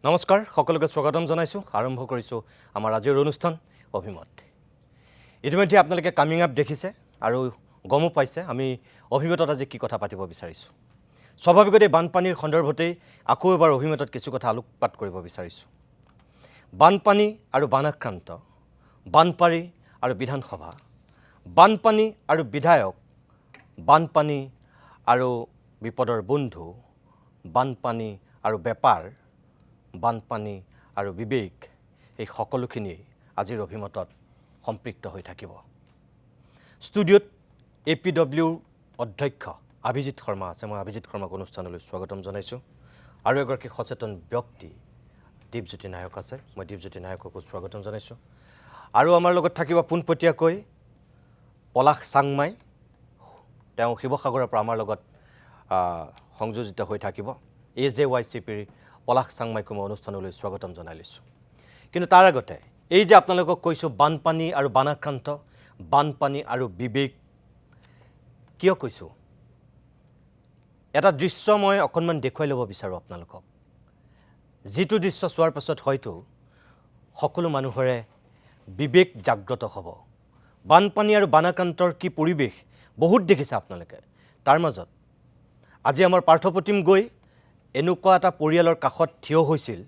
নমস্কাৰ সকলোকে স্বাগতম জনাইছো আৰম্ভ কৰিছো আমাৰ আজিৰ অনুষ্ঠান অভিমত ইতিমধ্যে আপোনালোকে কামিং আপ দেখিছে আৰু গমো পাইছে আমি অভিমতত আজি কি কথা পাতিব বিচাৰিছো স্বাভাৱিকতে বানপানীৰ সন্দৰ্ভতে আকৌ এবাৰ অভিমতত কিছু কথা আলোকপাত কৰিব বিচাৰিছো বানপানী আৰু বানাক্ৰান্ত বানপানী আৰু বিধানসভা বানপানী আৰু বিধায়ক বানপানী আৰু বিপদৰ বন্ধু বানপানী আৰু বেপাৰ বানপানী আৰু বিবেক এই সকলোখিনি আজিৰ অভিমতত সম্পৃক্ত হৈ থাকিব ষ্টুডিঅ'ত এপিডব্লিউৰ অধ্যক্ষ অভিজিত শৰ্মা আছে মই অভিজিত শৰ্মাক অনুষ্ঠানলৈ স্বাগতম জনাইছো আৰু এগৰাকী সচেতন ব্যক্তি দীপজ্যোতি নায়ক আছে মই দীপজ্যোতি নায়ককো স্বাগতম জনাইছো আৰু আমাৰ লগত থাকিব পোনপটীয়াকৈ পলাশ চাংমাই তেওঁ শিৱসাগৰৰ পৰা আমাৰ লগত সংযোজিত হৈ থাকিব AJYCPৰ পলাশ চাংমাইকো মই অনুষ্ঠানলৈ স্বাগতম জনাই লৈছো কিন্তু তাৰ আগতে এই যে আপোনালোকক কৈছো বানপানী আৰু বানাক্ৰান্ত বানপানী আৰু বিবেক কিয় কৈছো এটা দৃশ্য মই অকনমান দেখুৱাই ল'ব বিচাৰো আপোনালোকক যিটো দৃশ্য চোৱাৰ পাছত হয়তো সকলো মানুহৰে বিবেক জাগ্ৰত হ'ব বানপানী আৰু বানাক্ৰান্তৰ কি পৰিবেশ বহুত দেখিছে আপোনালোকে তাৰ মাজত আজি আমাৰ পাৰ্থপ্ৰতিম গৈ এনেকুৱা এটা পৰিয়ালৰ কাষত থিয় হৈছিল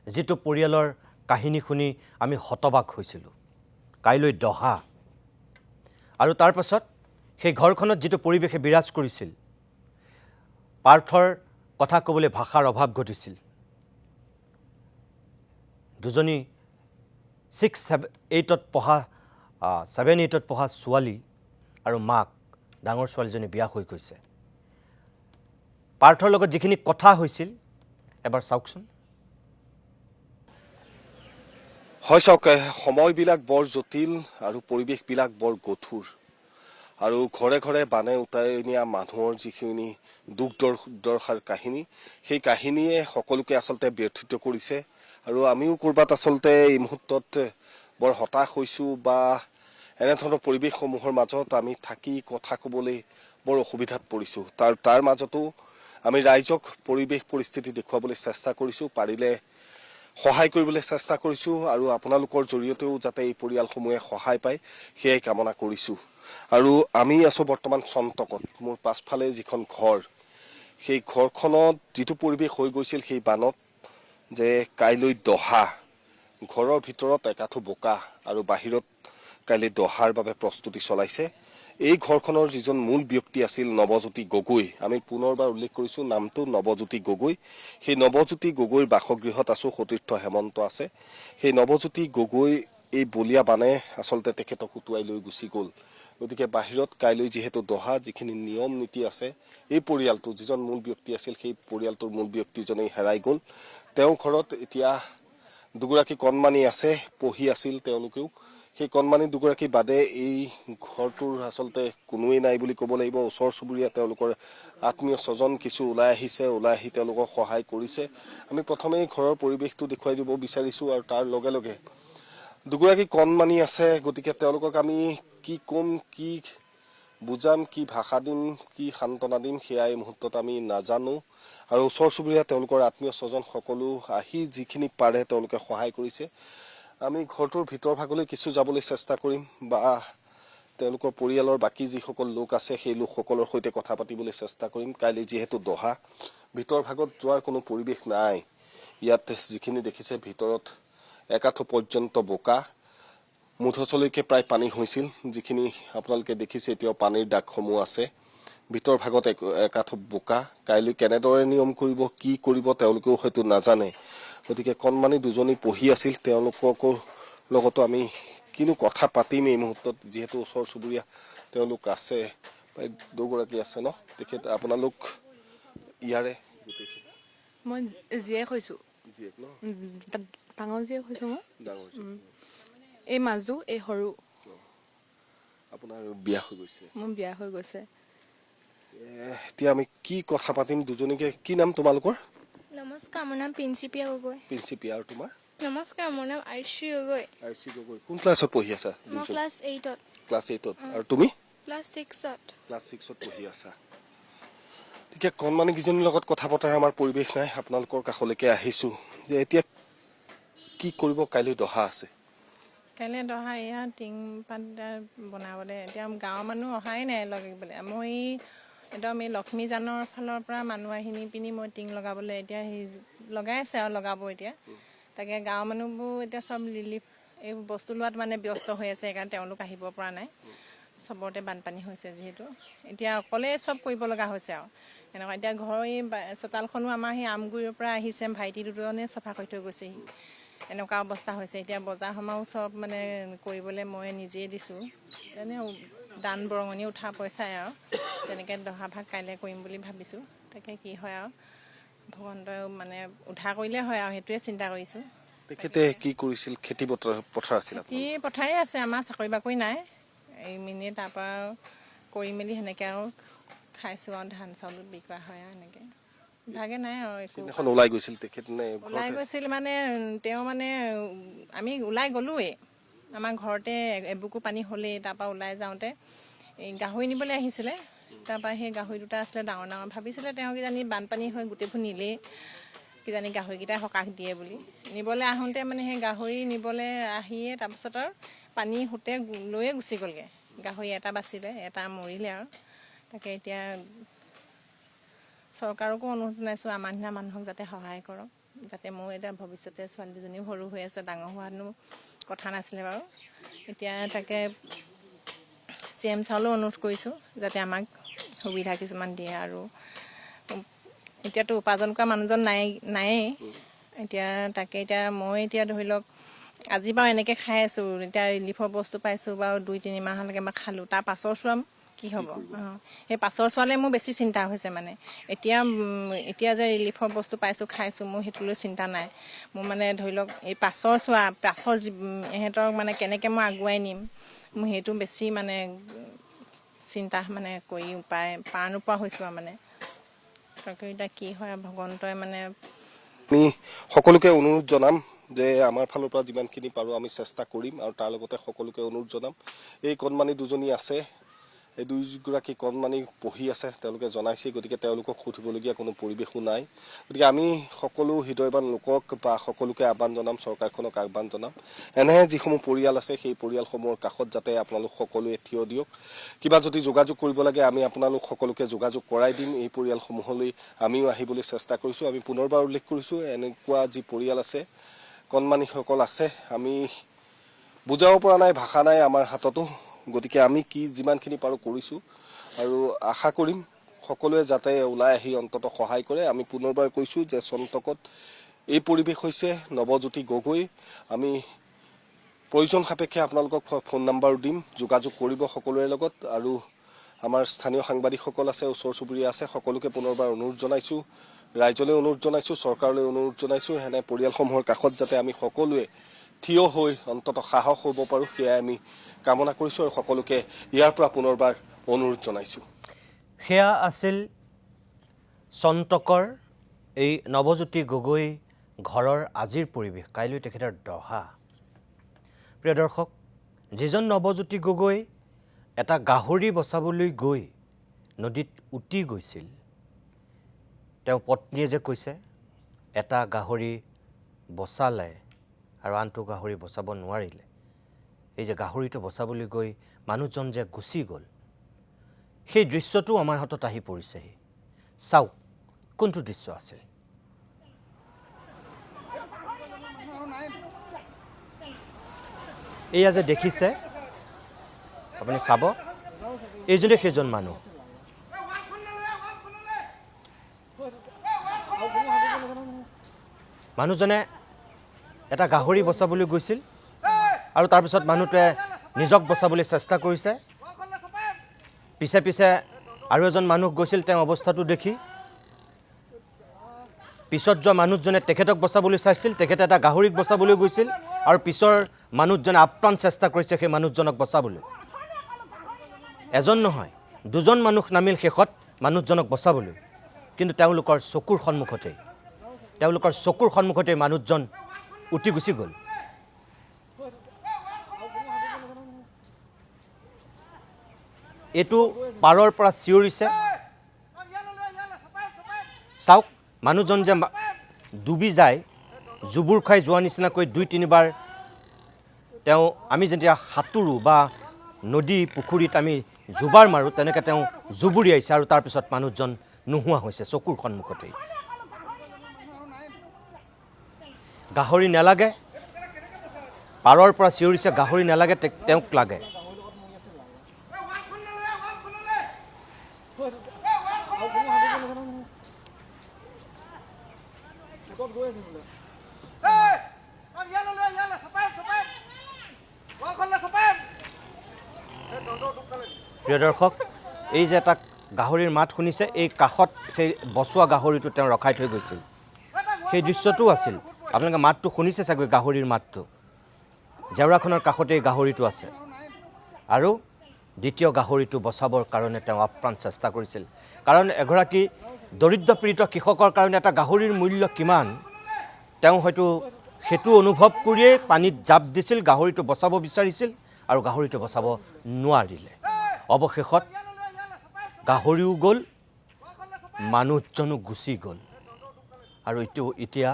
যেটো পৰিয়ালৰ কাহিনী শুনি আমি হতবাক হৈছিলোঁ কাইলৈ দহা আৰু তাৰ পাছত সেই ঘৰখনত যেটো পৰিবেশে বিৰাজ কৰিছিল পাৰ্থৰ কথা ক'বলৈ ভাষাৰ অভাৱ ঘটিছিল দুজনী 6-8ত পঢ়া 7-8ত পঢ়া ছোৱালী আৰু মাক ডাঙৰ ছোৱালীজনী বিয়া হৈ গৈছে পাৰ্থৰ লগত যিখিনি কথা হৈছিল এবাৰ চাওকচোন হয় চাওক সময়বিলাক বৰ জটিল আৰু পৰিবেশবিলাক বৰ গধুৰ আৰু ঘৰে ঘৰে বানে উটাই নিয়া মানুহৰ যিখিনি দুখ দৰ্শাৰ কাহিনী সেই কাহিনীয়ে সকলোকে আচলতে ব্যথিত কৰিছে আৰু আমিও কৰবাত আচলতে এই মুহূৰ্তত বৰ হতাশ হৈছো বা এনেধৰণৰ পৰিবেশসমূহৰ মাজত আমি থাকি কথা ক'বলৈ বৰ অসুবিধাত পৰিছো তাৰ মাজতো আমি ৰাইজক পৰিবেশ পৰিস্থিতি দেখুৱাবলৈ চেষ্টা কৰিছো পাৰিলে সহায় কৰিবলৈ চেষ্টা কৰিছো আৰু আপোনালোকৰ জৰিয়তেও যাতে এই পৰিয়ালসমূহে সহায় পায় সেয়াই কামনা কৰিছো আৰু আমি আছো বৰ্তমান চন্তকত মোৰ পাছফালে যিখন ঘৰ সেই ঘৰখনত যেটো পৰিবেশ হৈ গৈছিল সেই বানত যে কাইলৈ দহা ঘৰৰ ভিতৰত একাঠো বোকা আৰু বাহিৰত কাইলৈ দহাৰ বাবে প্ৰস্তুতি চলাইছে এই ঘৰখনৰ যিজন মূল ব্যক্তি আছিল নৱজ্যোতি গগৈ আমি পুনৰবাৰ উল্লেখ কৰিছো নামটো নৱজ্যোতি গগৈ সেই নৱজ্যোতি গগৈৰ বাসগৃহত আছো সতীৰ্থ হেমন্ত আছে সেই নৱজ্যোতি গগৈ এই বলিয়া বানে আচলতে তেখেতক উটুৱাই লৈ গুচি গ'ল গতিকে বাহিৰত কাইলৈ যেহেতু দহা যিখিনি নিয়ম নীতি আছে এই পৰিয়ালটো যিজন মূল ব্যক্তি আছিল সেই পৰিয়ালটোৰ মূল ব্যক্তিজনেই হেৰাই গ'ল তেওঁ ঘৰত এতিয়া দুগৰাকী কণমানি আছে পঢ়ি আছিল তেওঁলোকেও সেই কণমানি দুগৰাকী বাদে এই ঘৰটোৰ আচলতে কোনোৱেই নাই বুলি ক'ব লাগিব ওচৰ চুবুৰীয়া তেওঁলোকৰ আত্মীয় স্বজন কিছু ওলাই আহি তেওঁলোকক সহায় কৰিছে আমি প্ৰথমে ঘৰৰ পৰিবেশটো দেখুৱাই দিব বিচাৰিছো আৰু তাৰ লগে লগে দুগৰাকী কণমানি আছে গতিকে তেওঁলোকক আমি কি কম কি বুজাম কি ভাষা দিম কি সান্তনা দিম সেয়া এই মুহূৰ্তত আমি নাজানো আৰু ওচৰ চুবুৰীয়া তেওঁলোকৰ আত্মীয় স্বজন সকলো আহি যিখিনি পাৰে তেওঁলোকে সহায় কৰিছে আমি ঘৰটোৰ ভিতৰ ভাগলৈ কিছু যাবলৈ চেষ্টা কৰিম বা তেওঁলোকৰ পৰিয়ালৰ বাকি যিসকল লোক আছে সেই লোকসকলৰ সৈতে কথা পাতিবলৈ চেষ্টা কৰিম কাইলৈ যেহেতু দহা ভিতৰ ভাগত যোৱাৰ কোনো পৰিবেশ নাই ইয়াত যিখিনি দেখিছে ভিতৰত একাঠো পৰ্যন্ত বোকা মুঠচলৈকে প্ৰায় পানী হৈছিল যিখিনি আপোনালোকে দেখিছে এতিয়াও পানীৰ দাগসমূহ আছে ভিতৰ ভাগত একাঠো বোকা কাইলৈ কেনেদৰে নিয়ম কৰিব কি কৰিব তেওঁলোকেও হয়তো নাজানে গতিকে কণমানি দুজনী পঢ়ি আছিল তেওঁলোকৰ লগতো আমি কিনো কথা পাতিম এই মুহূৰ্তত যেহেতু ওচৰ চুবুৰীয়া তেওঁলোক আছে দুগৰাকী আছে ন তেখেত আপোনালোক ইয়াৰে মই জিয়ে কৈছো জীয়েক ন ডাঙৰ জিয়ে কৈছো মই ডাঙৰ এই মাজু এই সৰু আপোনাৰ বিয়া হৈ গৈছে মোৰ বিয়া হৈ গৈছে এতিয়া আমি কি কথা পাতিম দুজনীকে কি নাম তোমালোকৰ নমস্কাৰ মোৰ নাম প্ৰিন্সিপিয়া গগৈ প্ৰিন্সিপিয়া আৰু তোমাৰ নমস্কাৰ মোৰ নাম আইশ্ৰী গগৈ আইচি গগৈ কোন ক্লাছত পঢ়ি আছা মই ক্লাছ 8ত ক্লাছ 8ত আৰু তুমি ক্লাছ 6ত ক্লাছ 6ত পঢ়ি আছা ঠিক কণমানি কিজনীৰ লগত কথা পতাৰ আমাৰ পৰিবেশ নাই আপোনালোকৰ কাষলৈকে আহিছো যে এতিয়া কি কৰিব কাইলৈ দহা আছে কাইলৈ দহা এয়া টিং পাত বনাবলৈ এতিয়া গাঁৱৰ মানুহ অহাই নাই লগাবলৈ মই একদম এই লক্ষ্মীজানৰ ফালৰ পৰা মানুহ আহি নি পিনি মই টিং লগাবলৈ এতিয়া সেই লগাই আছে আৰু লগাব এতিয়া তাকে গাঁৱৰ মানুহবোৰ এতিয়া চব ৰিলিফ এই বস্তু লোৱাত মানে ব্যস্ত হৈ আছে সেইকাৰণে তেওঁলোক আহিব পৰা নাই চবতে বানপানী হৈছে যিহেতু এতিয়া অকলে চব কৰিব লগা হৈছে আৰু এনেকুৱা এতিয়া ঘৰৰ এই চোতালখনো আমাৰ সেই আমগুৰিৰ পৰা আহিছে ভাইটি দুজনে চফা কৰি থৈ গৈছেহি এনেকুৱা অৱস্থা হৈছে এতিয়া বজাৰ সমাৰো চব মানে কৰিবলৈ মই নিজেই দিছোঁ এনেই দান বৰঙণি উঠা পইচাই আৰু তেনেকৈ দহা ভাগ কাইলৈ কৰিম বুলি ভাবিছোঁ তাকে কি হয় আৰু ভগৱন্তই মানে উদ্ধাৰ কৰিলে হয় আৰু সেইটোৱে চিন্তা কৰিছোঁ তেখেতে কি কৰিছিল খেতি পথাৰ আছিল খেতি পথাৰে আছে আমাৰ চাকৰি বাকৰি নাই এই মিনে তাৰপৰা কৰি মেলি সেনেকৈ আৰু খাইছোঁ আৰু ধান চাউল বিকা হয় আৰু এনেকৈ ভাগে নাই আৰু একো এখন ওলাই গৈছিল তেখেত নে ওলাই গৈছিল মানে তেওঁ মানে আমি ওলাই গ'লোৱেই আমাৰ ঘৰতে এবুকু পানী হ'লেই তাৰপৰা ওলাই যাওঁতে এই গাহৰি নিবলৈ আহিছিলে তাৰপৰা সেই গাহৰি দুটা আছিলে ডাঙৰ ডাঙৰ ভাবিছিলে তেওঁ কিজানি বানপানী হৈ গোটেইবোৰ নিলেই কিজানি গাহৰিকেইটাই সকাহ দিয়ে বুলি নিবলৈ আহোঁতে মানে সেই গাহৰি নিবলৈ আহিয়ে তাৰপিছত আৰু পানী সোঁতে লৈয়ে গুচি গ'লগৈ গাহৰি এটা বাচিলে এটা মৰিলে আৰু তাকে এতিয়া চৰকাৰকো অনুৰোধ জনাইছোঁ আমাৰ নিচিনা মানুহক যাতে সহায় কৰক যাতে মোৰ এতিয়া ভৱিষ্যতে ছোৱালী দুজনীও সৰু হৈ আছে ডাঙৰ হোৱানো কথা নাছিলে বাৰু এতিয়া তাকে CM চাউলো অনুৰোধ কৰিছোঁ যাতে আমাক সুবিধা কিছুমান দিয়ে আৰু এতিয়াতো উপাৰ্জন কৰা মানুহজন নায়েই এতিয়া তাকে এতিয়া মই এতিয়া ধৰি লওক আজি বাৰু এনেকৈ খাই আছোঁ এতিয়া ৰিলিফৰ বস্তু পাইছোঁ বাৰু 2-3 মাহলৈকে মই খালোঁ তাৰ পাছৰ চোৱাম কি হ'ব সেই পাছৰ চোৱালে মোৰ বেছি চিন্তা হৈছে মানে এতিয়া যে ৰিলিফৰ বস্তু পাইছোঁ খাইছোঁ মোৰ সেইটোলৈ চিন্তা নাই মোৰ মানে ধৰি লওক এই পাছৰ ইহঁতক মানে কেনেকৈ মই আগুৱাই নিম মোৰ সেইটো বেছি মানে চিন্তা মানে কৰি পাৰ নোপোৱা হৈছোঁ আৰু মানে তাকে এতিয়া কি হয় ভগৱন্তই মানে আমি সকলোকে অনুৰোধ জনাম যে আমাৰ ফালৰ পৰা যিমানখিনি পাৰোঁ আমি চেষ্টা কৰিম আৰু তাৰ লগতে সকলোকে অনুৰোধ জনাম এই কণমানি দুজনী আছে এই দুইগৰাকী কণমানি পঢ়ি আছে তেওঁলোকে জনাইছে গতিকে তেওঁলোকক সুধিবলগীয়া কোনো পৰিৱেশো নাই গতিকে আমি সকলো হৃদয়বান লোকক বা সকলোকে আহ্বান জনাম চৰকাৰখনক আহ্বান জনাম এনে যিসমূহ পৰিয়াল আছে সেই পৰিয়ালসমূহৰ কাষত যাতে আপোনালোক সকলোৱে থিয় দিয়ক কিবা যদি যোগাযোগ কৰিব লাগে আমি আপোনালোক সকলোকে যোগাযোগ কৰাই দিম এই পৰিয়ালসমূহলৈ আমিও আহিবলৈ চেষ্টা কৰিছোঁ আমি পুনৰবাৰ উল্লেখ কৰিছোঁ এনেকুৱা যি পৰিয়াল আছে কণমানিসকল আছে আমি বুজাব পৰা নাই ভাষা নাই আমাৰ হাততো গতিকে আমি কি যিমানখিনি পাৰোঁ কৰিছোঁ আৰু আশা কৰিম সকলোৱে যাতে ওলাই আহি অন্ততঃ সহায় কৰে আমি পুনৰবাৰ কৈছোঁ যে চন্তকত এই পৰিৱেশ হৈছে নৱজ্যোতি গগৈ আমি প্ৰয়োজন সাপেক্ষে আপোনালোকক ফোন নাম্বাৰো দিম যোগাযোগ কৰিব সকলোৰে লগত আৰু আমাৰ স্থানীয় সাংবাদিকসকল আছে ওচৰ চুবুৰীয়া আছে সকলোকে পুনৰবাৰ অনুৰোধ জনাইছোঁ ৰাইজলৈ অনুৰোধ জনাইছোঁ চৰকাৰলৈ অনুৰোধ জনাইছোঁ এনে পৰিয়ালসমূহৰ কাষত যাতে আমি সকলোৱে থিয় হৈ অন্ততঃ সাহস হ'ব পাৰোঁ সেয়াই আমি কামনা কৰিছোঁ আৰু সকলোকে ইয়াৰ পৰা পুনৰবাৰ অনুৰোধ জনাইছোঁ সেয়া আছিল চন্তকৰ এই নৱজ্যোতি গগৈ ঘৰৰ আজিৰ পৰিৱেশ কাইলৈ তেখেতৰ দহা প্ৰিয় দৰ্শক যিজন নৱজ্যোতি গগৈ এটা গাহৰি বচাবলৈ গৈ নদীত উটি গৈছিল তেওঁ পত্নীয়ে যে কৈছে এটা গাহৰি বচালে আৰু আনটো গাহৰি বচাব নোৱাৰিলে এই যে গাহৰিটো বচাবলৈ গৈ মানুহজন যে গুচি গ'ল সেই দৃশ্যটো আমাৰ হাতত আহি পৰিছেহি চাওক কোনটো দৃশ্য আছিল এয়া যে দেখিছে আপুনি চাব এইজনে সেইজন মানুহ মানুহজনে এটা গাহৰি বচাবলৈ গৈছিল আৰু তাৰপিছত মানুহটোৱে নিজক বচাবলৈ চেষ্টা কৰিছে পিছে পিছে আৰু এজন মানুহ গৈছিল তেওঁ অৱস্থাটো দেখি পিছত যোৱা মানুহজনে তেখেতক বচাবলৈ চাইছিল তেখেতে এটা গাহৰিক বচাবলৈ গৈছিল আৰু পিছৰ মানুহজনে আপ্ৰাণ চেষ্টা কৰিছে সেই মানুহজনক বচাবলৈ এজন নহয় দুজন মানুহ নামিল শেষত মানুহজনক বচাবলৈ কিন্তু তেওঁলোকৰ চকুৰ সন্মুখতে মানুহজন উটি গুচি গ'ল এইটো পাৰৰ পৰা চিঞৰিছে চাওক মানুহজন যে ডুবি যায় জুবুৰ খাই যোৱা নিচিনাকৈ 2-3বাৰ তেওঁ আমি যেতিয়া সাঁতোৰো বা নদী পুখুৰীত আমি জুবাৰ মাৰোঁ তেনেকৈ তেওঁ জুবুৰিয়াইছে আৰু তাৰপিছত মানুহজন নোহোৱা হৈছে চকুৰ সন্মুখতেই। গাহৰি নালাগে, পাৰৰ পৰা চিঞৰিছে গাহৰি নালাগে, তেওঁক লাগে। প্ৰিয় দৰ্শক, এই যে এটা গাহৰিৰ মাত শুনিছে, এই কাষত সেই বচোৱা গাহৰিটো তেওঁ ৰখাই থৈ গৈছিল। সেই দৃশ্যটোও আছিল, আপোনালোকে মাতটো শুনিছে চাগৈ, গাহৰিৰ মাতটো। জেওৰাখনৰ কাষতে এই গাহৰিটো আছে আৰু দ্বিতীয় গাহৰিটো বচাবৰ কাৰণে তেওঁ আপ্ৰাণ চেষ্টা কৰিছিল। কাৰণ এগৰাকী দৰিদ্ৰ পীড়িত কৃষকৰ কাৰণে এটা গাহৰিৰ মূল্য কিমান তেওঁ হয়তো সেইটো অনুভৱ কৰিয়েই পানীত জাপ দিছিল, গাহৰিটো বচাব বিচাৰিছিল আৰু গাহৰিটো বচাব নোৱাৰিলে। অৱশেষত গাহৰিও গ'ল, মানুহজনো গুচি গ'ল আৰু এতিয়া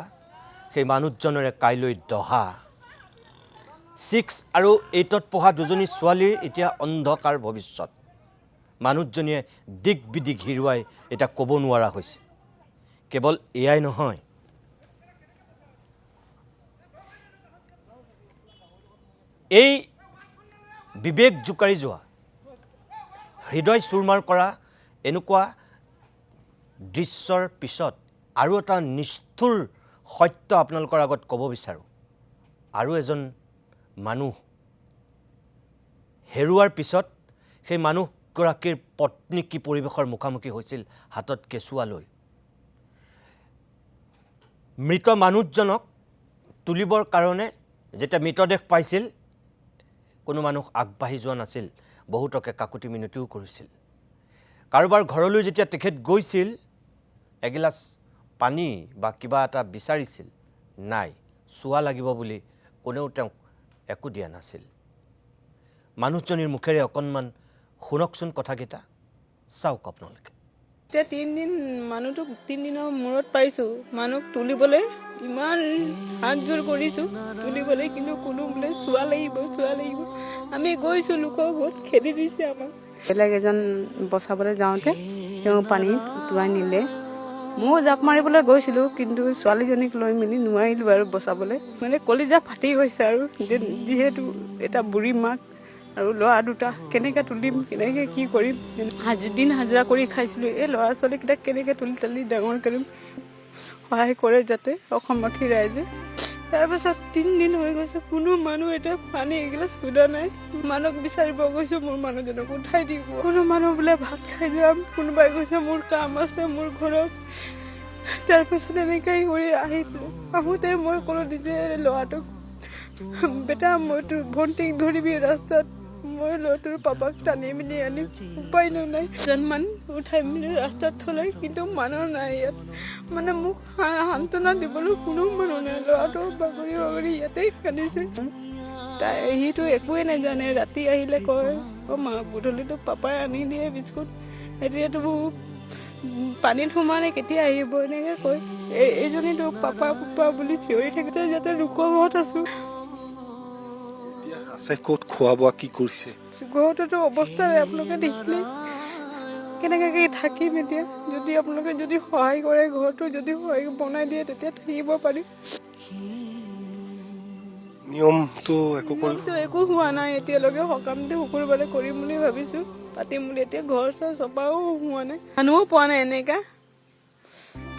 সেই মানুহজনৰে কাইলৈ দহা। 6 আৰু 8ত পঢ়া দুজনী ছোৱালীৰ এতিয়া অন্ধকাৰ ভৱিষ্যত। মানুহজনীয়ে দিক বিদিক হেৰুৱাই এতিয়া ক'ব নোৱাৰা হৈছে। কেৱল এয়াই নহয়, এই বিবেক জোকাৰি যোৱা, হৃদয় চুৰমাৰ কৰা এনেকুৱা দৃশ্যৰ পিছত আৰু এটা নিষ্ঠুৰ সত্য আপোনালোকৰ আগত ক'ব বিচাৰোঁ। আৰু এজন মানুহ হেৰুৱাৰ পিছত সেই মানুহগৰাকীৰ পত্নী কি পৰিৱেশৰ মুখামুখি হৈছিল, হাতত কেঁচুৱা লৈ। মৃত মানুহজনক তুলিবৰ কাৰণে যেতিয়া মৃতদেহ পাইছিল, কোনো মানুহ আগবাঢ়ি যোৱা নাছিল, বহুতকে কাকুতি মিনতিও কৰিছিল। কাৰোবাৰ ঘৰলৈ যেতিয়া তেখেত গৈছিল, এগিলাচ পানী বা কিবা এটা বিচাৰিছিল, নাই, চুৱা লাগিব বুলি কোনেও তেওঁক একো দিয়া নাছিল। মানুহজনীৰ মুখেৰে অকণমান শুনকচোন কথাকেইটা, চাওক আপোনালোকে। এতিয়া 3 দিন মানুহটোক 3 দিনৰ মূৰত পাইছোঁ। মানুহক তুলিবলৈ ইমান হাত জোৰ কৰিছোঁ তুলিবলৈ, কিন্তু কোনো বোলে চুৱা লাগিব চুৱা লাগিব। আমি গৈছোঁ, লোকৰ ঘৰত খেদি দিছে আমাক। বেলেগ এজন বচাবলৈ যাওঁতে তেওঁ পানীত উটুৱাই নিলে। ময়ো জাপ মাৰিবলৈ গৈছিলোঁ, কিন্তু ছোৱালীজনীক লৈ মেলি নোৱাৰিলোঁ আৰু বচাবলৈ। মানে কলিজা ফাটি গৈছে আৰু যিহেতু এটা বুঢ়ী মাক আৰু ল'ৰা দুটা, কেনেকৈ তুলিম, কেনেকৈ কি কৰিম। দিন হাজিৰা কৰি খাইছিলোঁ, এই ল'ৰা ছোৱালীকেইটাক কেনেকৈ তুলি তালি ডাঙৰ কৰিম, সহায় কৰে যাতে অসমবাসী ৰাইজে। তাৰপাছত 3 দিন হৈ গৈছে, কোনো মানুহ এতিয়া পানী এগিলাচ সোধা নাই। মানুহক বিচাৰিব গৈছোঁ, মোৰ মানুহজনক উঠাই দিব। কোনো মানুহ বোলে ভাত খাই যাম, কোনোবাই কৈছে মোৰ কাম আছে মোৰ ঘৰত। তাৰপাছত এনেকৈ কৰি আহিছোঁ। আহোঁতে মই ক'লোঁ নিজে ল'ৰাটোক, বেটা মই তোৰ ভণ্টিক ধৰিবি ৰাস্তাত, মই ল'ৰাটোৰ পাপাক টানি মেলি আনিম, উপায় নাই। এজনমান উঠাই মেলি ৰাস্তাত থ'লে, কিন্তু মানুহ নাই ইয়াত। মানে মোক সান্তনা দিবলৈ কোনো মানুহ নাই। ল'ৰাটো বাগৰি বাগৰি ইয়াতেই কান্দিছে। সিটো একোৱেই নাজানে। ৰাতি আহিলে কয়, অ' মা গধূলিটো পাপাই আনি দিয়ে বিস্কুট, এতিয়াতো পানীত সোমালে কেতিয়া আহিব, এনেকৈ কয়। এইজনীতো পাপা পাপা বুলি চিঞৰি থাকোঁতে যাতে লোকৰ ঘৰত আছোঁ। আছে ক'ত, খোৱা বোৱা কি কৰিছে? ঘৰটোতো অৱস্থা আপোনালোকে দেখিলে, কেনেকৈ থাকিম এতিয়া। যদি আপোনালোকে যদি সহায় কৰে, ঘৰটো যদি সহায় বনাই দিয়ে, তেতিয়া থাকিব পাৰিম। নিয়মটো একো হোৱা নাই এতিয়ালৈকে। সকামটো শুকুৰবাৰে কৰিম বুলি ভাবিছোঁ, পাতিম বুলি। এতিয়া ঘৰ চৰ চফাও হোৱা নাই, মানুহো পোৱা নাই এনেকা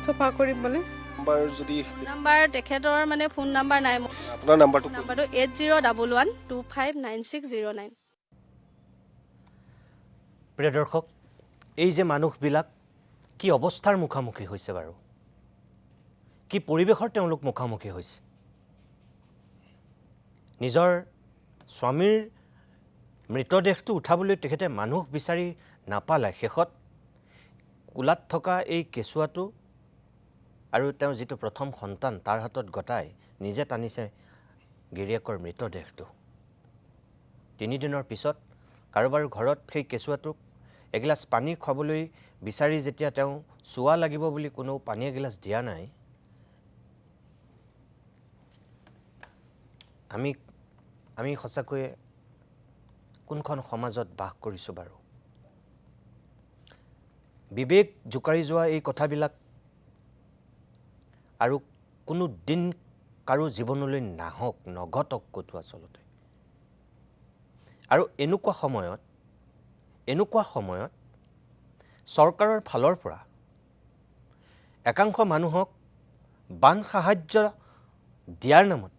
চফা কৰিবলৈ। নাম্বাৰ তেখেতৰ মানে ফোন নাম্বাৰ নাই। আপোনাৰ নাম্বাৰটো 8011259609। প্ৰিয় দৰ্শক, এই যে মানুহবিলাক কি অৱস্থাৰ মুখামুখি হৈছে বাৰু, কি পৰিৱেশৰ তেওঁলোক মুখামুখি হৈছে। নিজৰ স্বামীৰ মৃতদেহটো উঠাবলৈ তেখেতে মানুহ বিচাৰি নাপালে। শেষত কোলাত থকা এই কেঁচুৱাটো আৰু তেওঁৰ যিটো প্ৰথম সন্তান, তাৰ হাতত গতাই নিজে টানিছে গিৰিয়েকৰ মৃতদেহটো। 3 দিনৰ পিছত কাৰোবাৰ ঘৰত সেই কেঁচুৱাটোক এগিলাচ পানী খুৱাবলৈ বিচাৰি যেতিয়া তেওঁ চুৱা লাগিব বুলি কোনেও পানী এগিলাচ দিয়া নাই, আমি সঁচাকৈয়ে কোনখন সমাজত বাস কৰিছোঁ বাৰু? বিবেক জোকাৰি যোৱা এই কথাবিলাক আৰু কোনো দিন কাৰো জীৱনলৈ নাহক, নঘটক ক'তো আচলতে। আৰু এনেকুৱা সময়ত চৰকাৰৰ ফালৰ পৰা একাংশ মানুহক বান সাহায্য দিয়াৰ নামত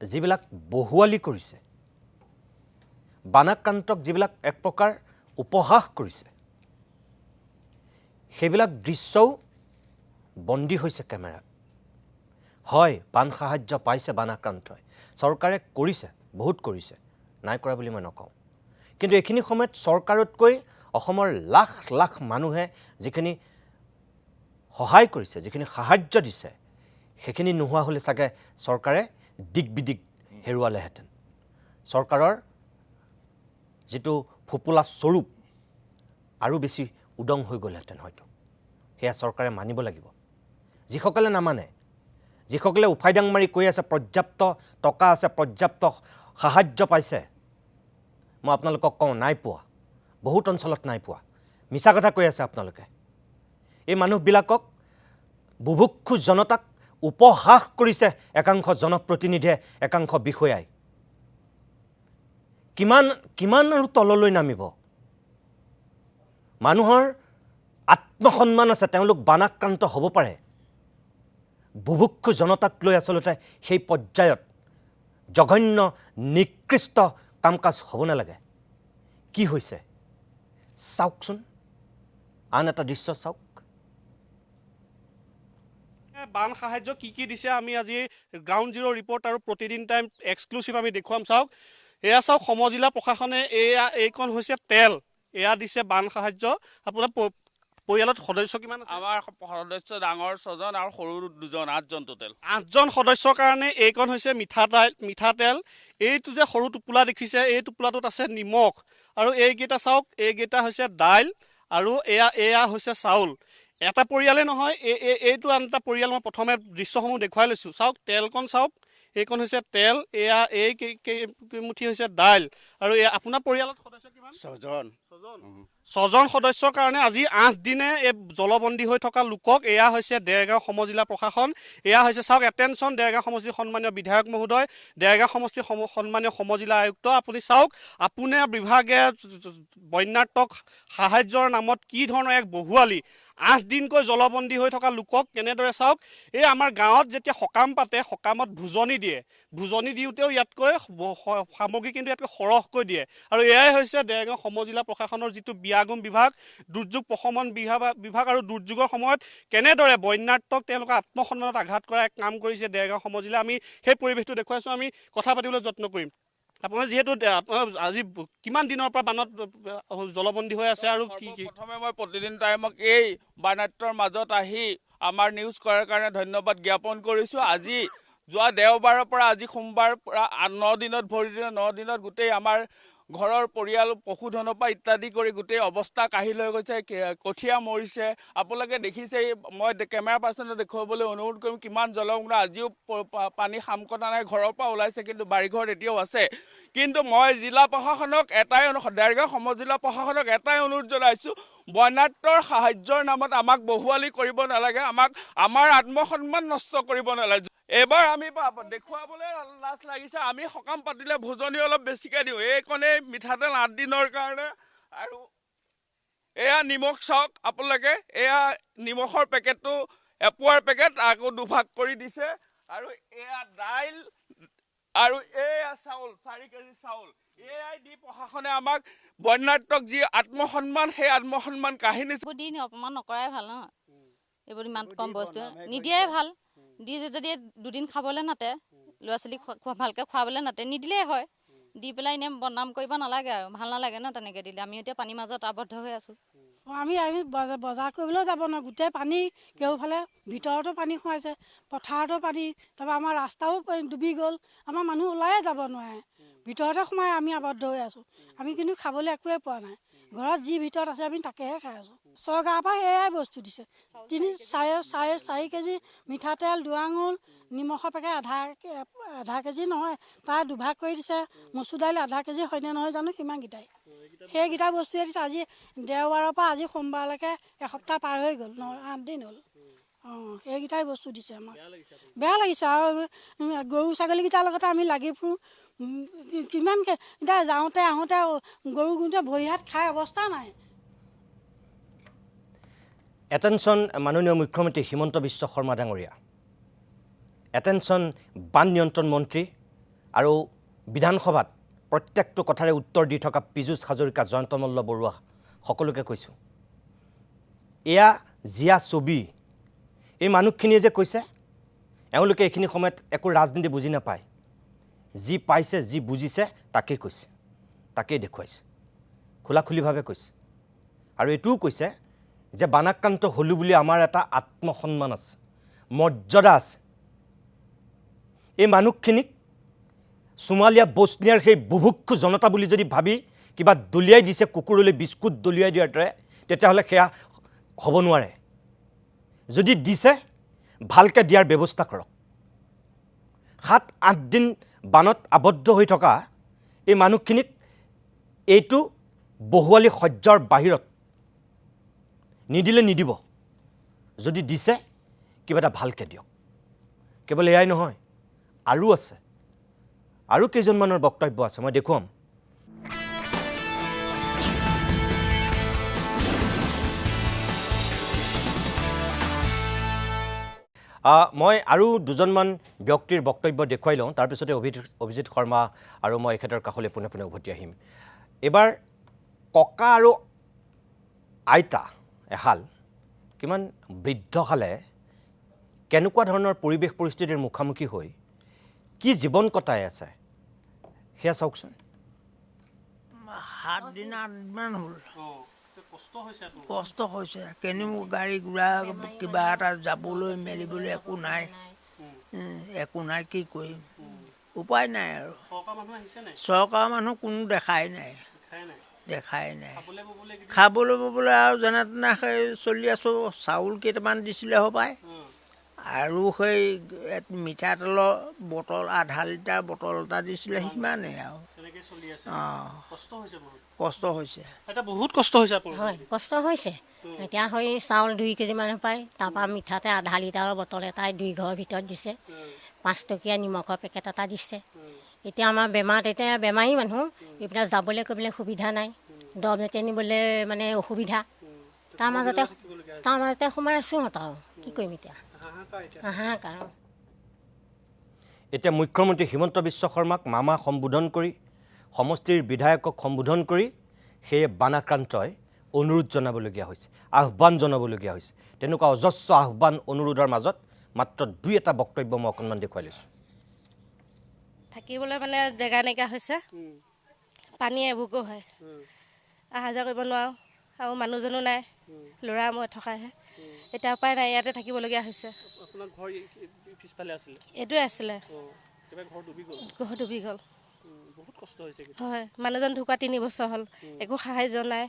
যিবিলাক বহুৱালি কৰিছে, বানাক্ৰান্তক যিবিলাক এক প্ৰকাৰ উপহাস কৰিছে, সেইবিলাক দৃশ্যও বন্দী হৈছে কেমেৰাত। হয়, বান সাহায্য পাইছে বানাক্ৰান্তই, চৰকাৰে কৰিছে, বহুত কৰিছে, নাই কৰা বুলি মই নকওঁ। কিন্তু এইখিনি সময়ত চৰকাৰতকৈ অসমৰ লাখ লাখ মানুহে যিখিনি সহায় কৰিছে, যিখিনি সাহায্য দিছে, সেইখিনি নোহোৱা হ'লে চাগে চৰকাৰে দিক বিদিক হেৰুৱালেহেঁতেন। চৰকাৰৰ যিটো ফোপোলা স্বৰূপ আৰু বেছি উদং হৈ গ'লহেঁতেন হয়তো। সেয়া চৰকাৰে মানিব লাগিব। যিসকলে নামানে, যিসকলে উফাইদাং মাৰি কৈ আছে পৰ্যাপ্ত টকা আছে, পৰ্যাপ্ত সাহায্য পাইছে, মই আপোনালোকক কওঁ নাই পোৱা, বহুত অঞ্চলত নাই পোৱা, মিছা কথা কৈ আছে আপোনালোকে। এই মানুহবিলাকক, বুভুক্ষু জনতাক উপহাস কৰিছে একাংশ জনপ্ৰতিনিধিয়ে, একাংশ বিষয়াই। কিমান আৰু তললৈ নামিব? মানুহৰ আত্মসন্মান আছে, তেওঁলোক বানাক্ৰান্ত হ'ব পাৰে। বুভুক্ষু জনতাক লৈ আচলতে সেই পৰ্যায়ত জঘন্য নিকৃষ্ট কাম কাজ হ'ব নালাগে। কি হৈছে চাওকচোন, আন এটা দৃশ্য চাওক। বান সাহায্য কি দিছে আমি আজি গ্ৰাউণ্ড জিৰ' ৰিপৰ্ট আৰু প্ৰতিদিন টাইম এক্সক্লুচিভ আমি দেখুৱাম। চাওক, এয়া চাওক, সমজিলা প্ৰশাসনে এইখন হৈছে তেল, এয়া দিছে বান সাহায্য। আপোনাৰ পৰিয়ালত সদস্য কিমান আছে? আমাৰ সদস্য ডাঙৰ 6জন আৰু সৰু 2জন, 8জন টোটেল। 8জন সদস্যৰ কাৰণে এইখন হৈছে মিঠাতেল। এইটো যে সৰু টোপোলা দেখিছে, এই টোপোলাটোত আছে নিমখ। আৰু এইকেইটা চাওক, এইকেইটা হৈছে দাইল আৰু এয়া হৈছে চাউল। এটা পৰিয়ালে নহয়, এইটো আন এটা পৰিয়াল। মই প্ৰথমে দৃশ্যসমূহ দেখুৱাই লৈছোঁ। চাওক, তেলকণ চাওক, এইকণ হৈছে তেল, এই কেইমুঠি হৈছে দাইল। আৰু আপোনাৰ পৰিয়ালত সদস্য কিমান? 6জন সদস্যৰ কাৰণে আজি 8 দিনে এই জলবন্দী হৈ থকা লোকক, এয়া হৈছে দেৰগাঁও সমজিলা প্ৰশাসন। এয়া হৈছে চাওক, এটেনশ্যন দেৰগাঁও সমষ্টিৰ সন্মানীয় বিধায়ক মহোদয়, দেৰগাঁও সমষ্টিৰ সন্মানীয় সমজিলা আয়ুক্ত। আপুনি চাওক, আপোনাৰ বিভাগে বন্যাৰ্তক সাহায্যৰ নামত কি ধৰণৰ এক বহুৱালি, 8 দিনকৈ জলবন্দী হৈ থকা লোকক কেনেদৰে, চাওক, এই আমাৰ গাঁৱত যেতিয়া সকাম পাতে, সকামত ভোজনি দিয়ে, ভোজনি দিওঁতেও ইয়াতকৈ সামগ্ৰী কিন্তু ইয়াতকৈ সৰহকৈ দিয়ে। আৰু এয়াই হৈছে দেৰগাঁও সমজিলা প্ৰশাসনৰ যিটো বিয়াগোম বিভাগ, দুৰ্যোগ প্ৰশমন বিভাগ আৰু দুৰ্যোগৰ সময়ত কেনেদৰে বন্যাৰ্তক তেওঁলোকৰ আত্মসন্মানত আঘাত কৰা এক কাম কৰিছে দেৰগাঁও সমজিলা। আমি সেই পৰিৱেশটো দেখুৱাইছোঁ, আমি কথা পাতিবলৈ যত্ন কৰিম। আপোনাৰ যিহেতু আপোনাৰ আজি কিমান দিনৰ পৰা বানত জলবন্দী হৈ আছে আৰু কি? প্ৰথমে মই প্ৰতিদিন টাইমক এই বানাত্ৰৰ মাজত আহি আমাৰ নিউজ কৰাৰ কাৰণে ধন্যবাদ জ্ঞাপন কৰিছোঁ। আজি যোৱা দেওবাৰৰ পৰা আজি সোমবাৰ পৰা 9 দিনত ভৰি দিলে, 9 দিনত গোটেই আমাৰ ঘৰৰ পৰিয়াল, পশুধনৰ পৰা ইত্যাদি কৰি গোটেই অৱস্থা কাঢ়ি লৈ গৈছে, কঠীয়া মৰিছে। আপোনালোকে দেখিছে, মই কেমেৰা পাৰ্চনে দেখুৱাবলৈ অনুৰোধ কৰিম কিমান জলমগ্ন। আজিও পানী সামকতা নাই, ঘৰৰ পৰা ওলাইছে, কিন্তু বাৰীঘৰত এতিয়াও আছে। কিন্তু মই জিলা প্ৰশাসনক দেৰগাঁও সমজিলা প্ৰশাসনক এটাই অনুৰোধ জনাইছোঁ, বন্যাৰ্তৰ সাহায্যৰ নামত আমাক বহুৱালি কৰিব নালাগে, আমাৰ আত্মসন্মান নষ্ট কৰিব নালাগে। এইবাৰ আমি দেখুৱাবলৈ লাজ লাগিছে, আমি সকাম পাতিলে ভোজনি অলপ বেছিকৈ দিওঁ। এইকণেই মিঠাতেল 8 দিনৰ কাৰণে। আৰু এয়া নিমখ চাওক আপোনালোকে, এয়া নিমখৰ পেকেটটো এপোৱাৰ পেকেট, আকৌ দুভাগ কৰি দিছে। আৰু এয়া দাইল আৰু এয়া চাউল, 4 কেজি চাউল। এয়াই দি প্ৰশাসনে আমাক বন্যাৰ্তক যি আত্মসন্মান, সেই আত্মসন্মান কাহিনী দিন অপমান নকৰাই ভাল নহয়। এইবোৰ ইমান কম বস্তু নিদিয়াই ভাল। দি যদি 2 দিন খাবলৈ নাতে, ল'ৰা ছোৱালীক ভালকৈ খুৱাবলৈ নাতে, নিদিলেই হয়। দি পেলাই এনেই বদনাম কৰিব নালাগে আৰু, ভাল নালাগে ন তেনেকৈ দিলে। আমি এতিয়া পানীৰ মাজত আবদ্ধ হৈ আছোঁ। আমি বজাৰ কৰিবলৈও যাব নোৱাৰোঁ, গোটেই পানী। কেওফালে ভিতৰতো পানী সোমাইছে, পথাৰতো পানী, তাৰপৰা আমাৰ ৰাস্তাও ডুবি গ'ল। আমাৰ মানুহ ওলায়ে যাব নোৱাৰে, ভিতৰতে সোমাই আমি আবদ্ধ হৈ আছোঁ। আমি কিন্তু খাবলৈ একোৱে পোৱা নাই। ঘৰত যি ভিতৰত আছে আমি তাকেহে খাই আছোঁ। চৰকাৰৰ পৰা সেয়াই বস্তু দিছে। 4 কেজি মিঠাতেল, 2 আঙুল, নিমখৰ পেকেট আধা কেজি নহয়, তাৰ দুভাগ কৰি দিছে। মচুৰ দাইল আধা কেজি হয়নে নহয় জানো, সিমানকেইটাই সেইকেইটা বস্তুৱে দিছে। আজি দেওবাৰৰ পৰা আজি সোমবাৰলৈকে এসপ্তাহ পাৰ হৈ গ'ল, 8 দিন হ'ল। সেইকেইটাই বস্তু দিছে আমাক। বেয়া লাগিছে। আৰু গৰু ছাগলীকেইটাৰ লগতে আমি লাগি ফুৰোঁ। কিমানকৈ এতিয়া যাওঁতে আহোঁতে গৰু গুৰুতে ভৰি হাত খাই অৱস্থা নাই। এটেনশ্যন মাননীয় মুখ্যমন্ত্ৰী হিমন্ত বিশ্ব শৰ্মা ডাঙৰীয়া, এটেনশ্যন বান নিয়ন্ত্ৰণ মন্ত্ৰী আৰু বিধানসভাত প্ৰত্যেকটো কথাৰে উত্তৰ দি থকা পীযুষ হাজৰিকা, জয়ন্ত মল্ল বৰুৱা সকলোকে কৈছোঁ, এয়া জিয়া ছবি। এই মানুহখিনিয়ে যে কৈছে এওঁলোকে এইখিনি সময়ত একো ৰাজনীতি বুজি নাপায়। যি পাইছে, যি বুজিছে তাকেই কৈছে, তাকেই দেখুৱাইছে, খোলাখুলিভাৱে কৈছে। আৰু এইটোও কৈছে যে বানাক্ৰান্ত হ'লোঁ বুলি আমাৰ এটা আত্মসন্মান আছে, মৰ্যাদা আছে। এই মানুহখিনিক সোমালিয়া বচনিয়াৰ সেই বুভুক্ষু জনতা বুলি যদি ভাবি কিবা দলিয়াই দিছে, কুকুৰলৈ বিস্কুট দলিয়াই দিয়াৰ দৰে, তেতিয়াহ'লে সেয়া হ'ব নোৱাৰে। যদি দিছে ভালকৈ দিয়াৰ ব্যৱস্থা কৰক। 7-8 দিন বানত আবদ্ধ হৈ থকা এই মানুহখিনিক এইটো বহুৱালি সহ্যৰ বাহিৰত নিদিলে নিদিব। যদি দিছে কিবা এটা ভালকৈ দিয়ক। কেৱল এয়াই নহয়, আৰু আছে, আৰু কেইজনমানৰ বক্তব্য আছে, মই দেখুৱাম। মই আৰু দুজনমান ব্যক্তিৰ বক্তব্য দেখুৱাই লওঁ, তাৰপিছতে অভিজিত শৰ্মা আৰু মই এখেতৰ কাষলৈ পোনে পোনে উভতি আহিম। এইবাৰ ককা আৰু আইতা এহাল কিমান বৃদ্ধকালে কেনেকুৱা ধৰণৰ পৰিৱেশ পৰিস্থিতিৰ মুখামুখি হৈ কি জীৱন কটাই আছে সেয়া চাওকচোন। 7 দিন 8 দিনমান হ'ল। কষ্ট হৈছে। কেনিও গাড়ী ঘোঁৰা কিবা এটা যাবলৈ মেলিবলৈ একো নাই, একো নাই, কি কৰিম, উপায় নাই আৰু। চৰকাৰৰ মানুহ কোনো দেখাই নাই। খাবলৈ ববলৈ আৰু যেনে তেনে সেই চলি আছোঁ। চাউল কেইটামান দিছিলে হপায়, আৰু সেই মিঠাতেলৰ বটল, আধা লিটাৰ বটল এটা দিছিলে, সিমানেই আৰু। কষ্ট হৈছে, বহুত কষ্ট হৈছে। হয়, কষ্ট হৈছে। এতিয়া সেই চাউল 2 কেজি মান পায়, তাৰপৰা মিঠাতে আধা লিটাৰৰ বটল এটাই 2 ঘৰৰ ভিতৰত দিছে, 5 টকীয়া নিমখৰ পেকেট এটা দিছে। এতিয়া আমাৰ বেমাৰত, এতিয়া বেমাৰী মানুহ, এইবিলাক যাবলৈ কৰিবলৈ সুবিধা নাই, দৰৱ জাতি আনিবলৈ মানে অসুবিধা। তাৰ মাজতে সোমাই আছোঁ আৰু কি কৰিম এতিয়া, হাহাকাৰ। এতিয়া মুখ্যমন্ত্ৰী হিমন্ত বিশ্ব শৰ্মাক মামা সম্বোধন কৰি, সমষ্টিৰ বিধায়কক সম্বোধন কৰি সেয়ে বানাক্ৰান্তই অনুৰোধ জনাবলগীয়া হৈছে, আহ্বান জনাবলগীয়া হৈছে। তেনেকুৱা অজস্ৰ আহ্বান অনুৰোধৰ মাজত মাত্ৰ 2-এটা বক্তব্য মই অকণমান দেখুৱাই লৈছোঁ। থাকিবলৈ মানে জেগা নাইকিয়া হৈছে, পানী এবুকো হয়, অহা যোৱা কৰিব নোৱাৰোঁ, আৰু মানুহজনো নাই, ল'ৰা মই থকাহে। এতিয়া উপায় নাই, ইয়াতে থাকিবলগীয়া হৈছে। এইটোৱে আছিলে, ঘৰ ডুবি গ'ল। হয়, মানুহজন ঢুকুৱা 3 বছৰ হ'ল, একো সাহাৰ্য নাই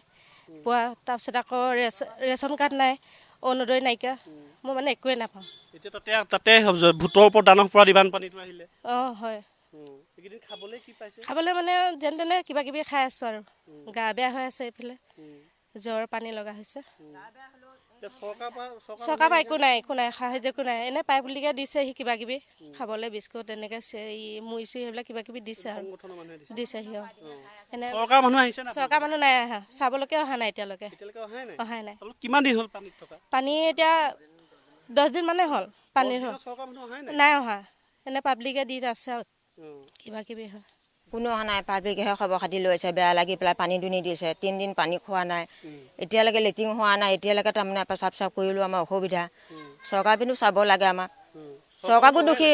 পোৱা। তাৰপিছত আকৌ ৰেচন কাৰ্ড নাই, অৰুণোদয় নাইকিয়া, মই মানে একোৱে নাপাওঁ। তাতে ভোটৰ ওপৰত দানহ পৰা দিবান পানীটো আহিলে। হয়, খাবলৈ মানে যেন তেনে কিবা কিবি খাই আছোঁ আৰু। গা বেয়া হৈ আছে, এইফালে জ্বৰ পানী লগা হৈছে। চৰকাৰৰ পৰা একো নাই, সাহাৰ্য একো নাই। এনে পাইপ বুলিকে দিছে সি কিবা কিবি খাবলৈ, বিস্কুট এনেকৈ মুড়ি চুৰি সেইবিলাক কিবা কিবি দিছে আৰু দিছে সি। এনে চৰকাৰ মানুহ নাই অহা, চাবলৈকে অহা নাই এতিয়ালৈকে, অহাই নাই। কিমান দিন হ'ল পানী? এতিয়া 10 দিন মানে হ'ল পানী নাই অহা। এনে পাব্লিকে দি আছে আৰু কিবা কিবি হয়। কোনো অহা নাই, পাব্লিকেহে খবৰ খাতি লৈছে, বেয়া লাগি পেলাই পানী দুনি দিছে। 3 দিন পানী খোৱা নাই, এতিয়ালৈকে লেট্ৰিন হোৱা নাই, এতিয়ালৈকে তাৰমানে পেচাব চেচাব কৰিলোঁ, আমাৰ অসুবিধা। চৰকাৰ পিনেও চাব লাগে আমাক, চৰকাৰকো দুখী।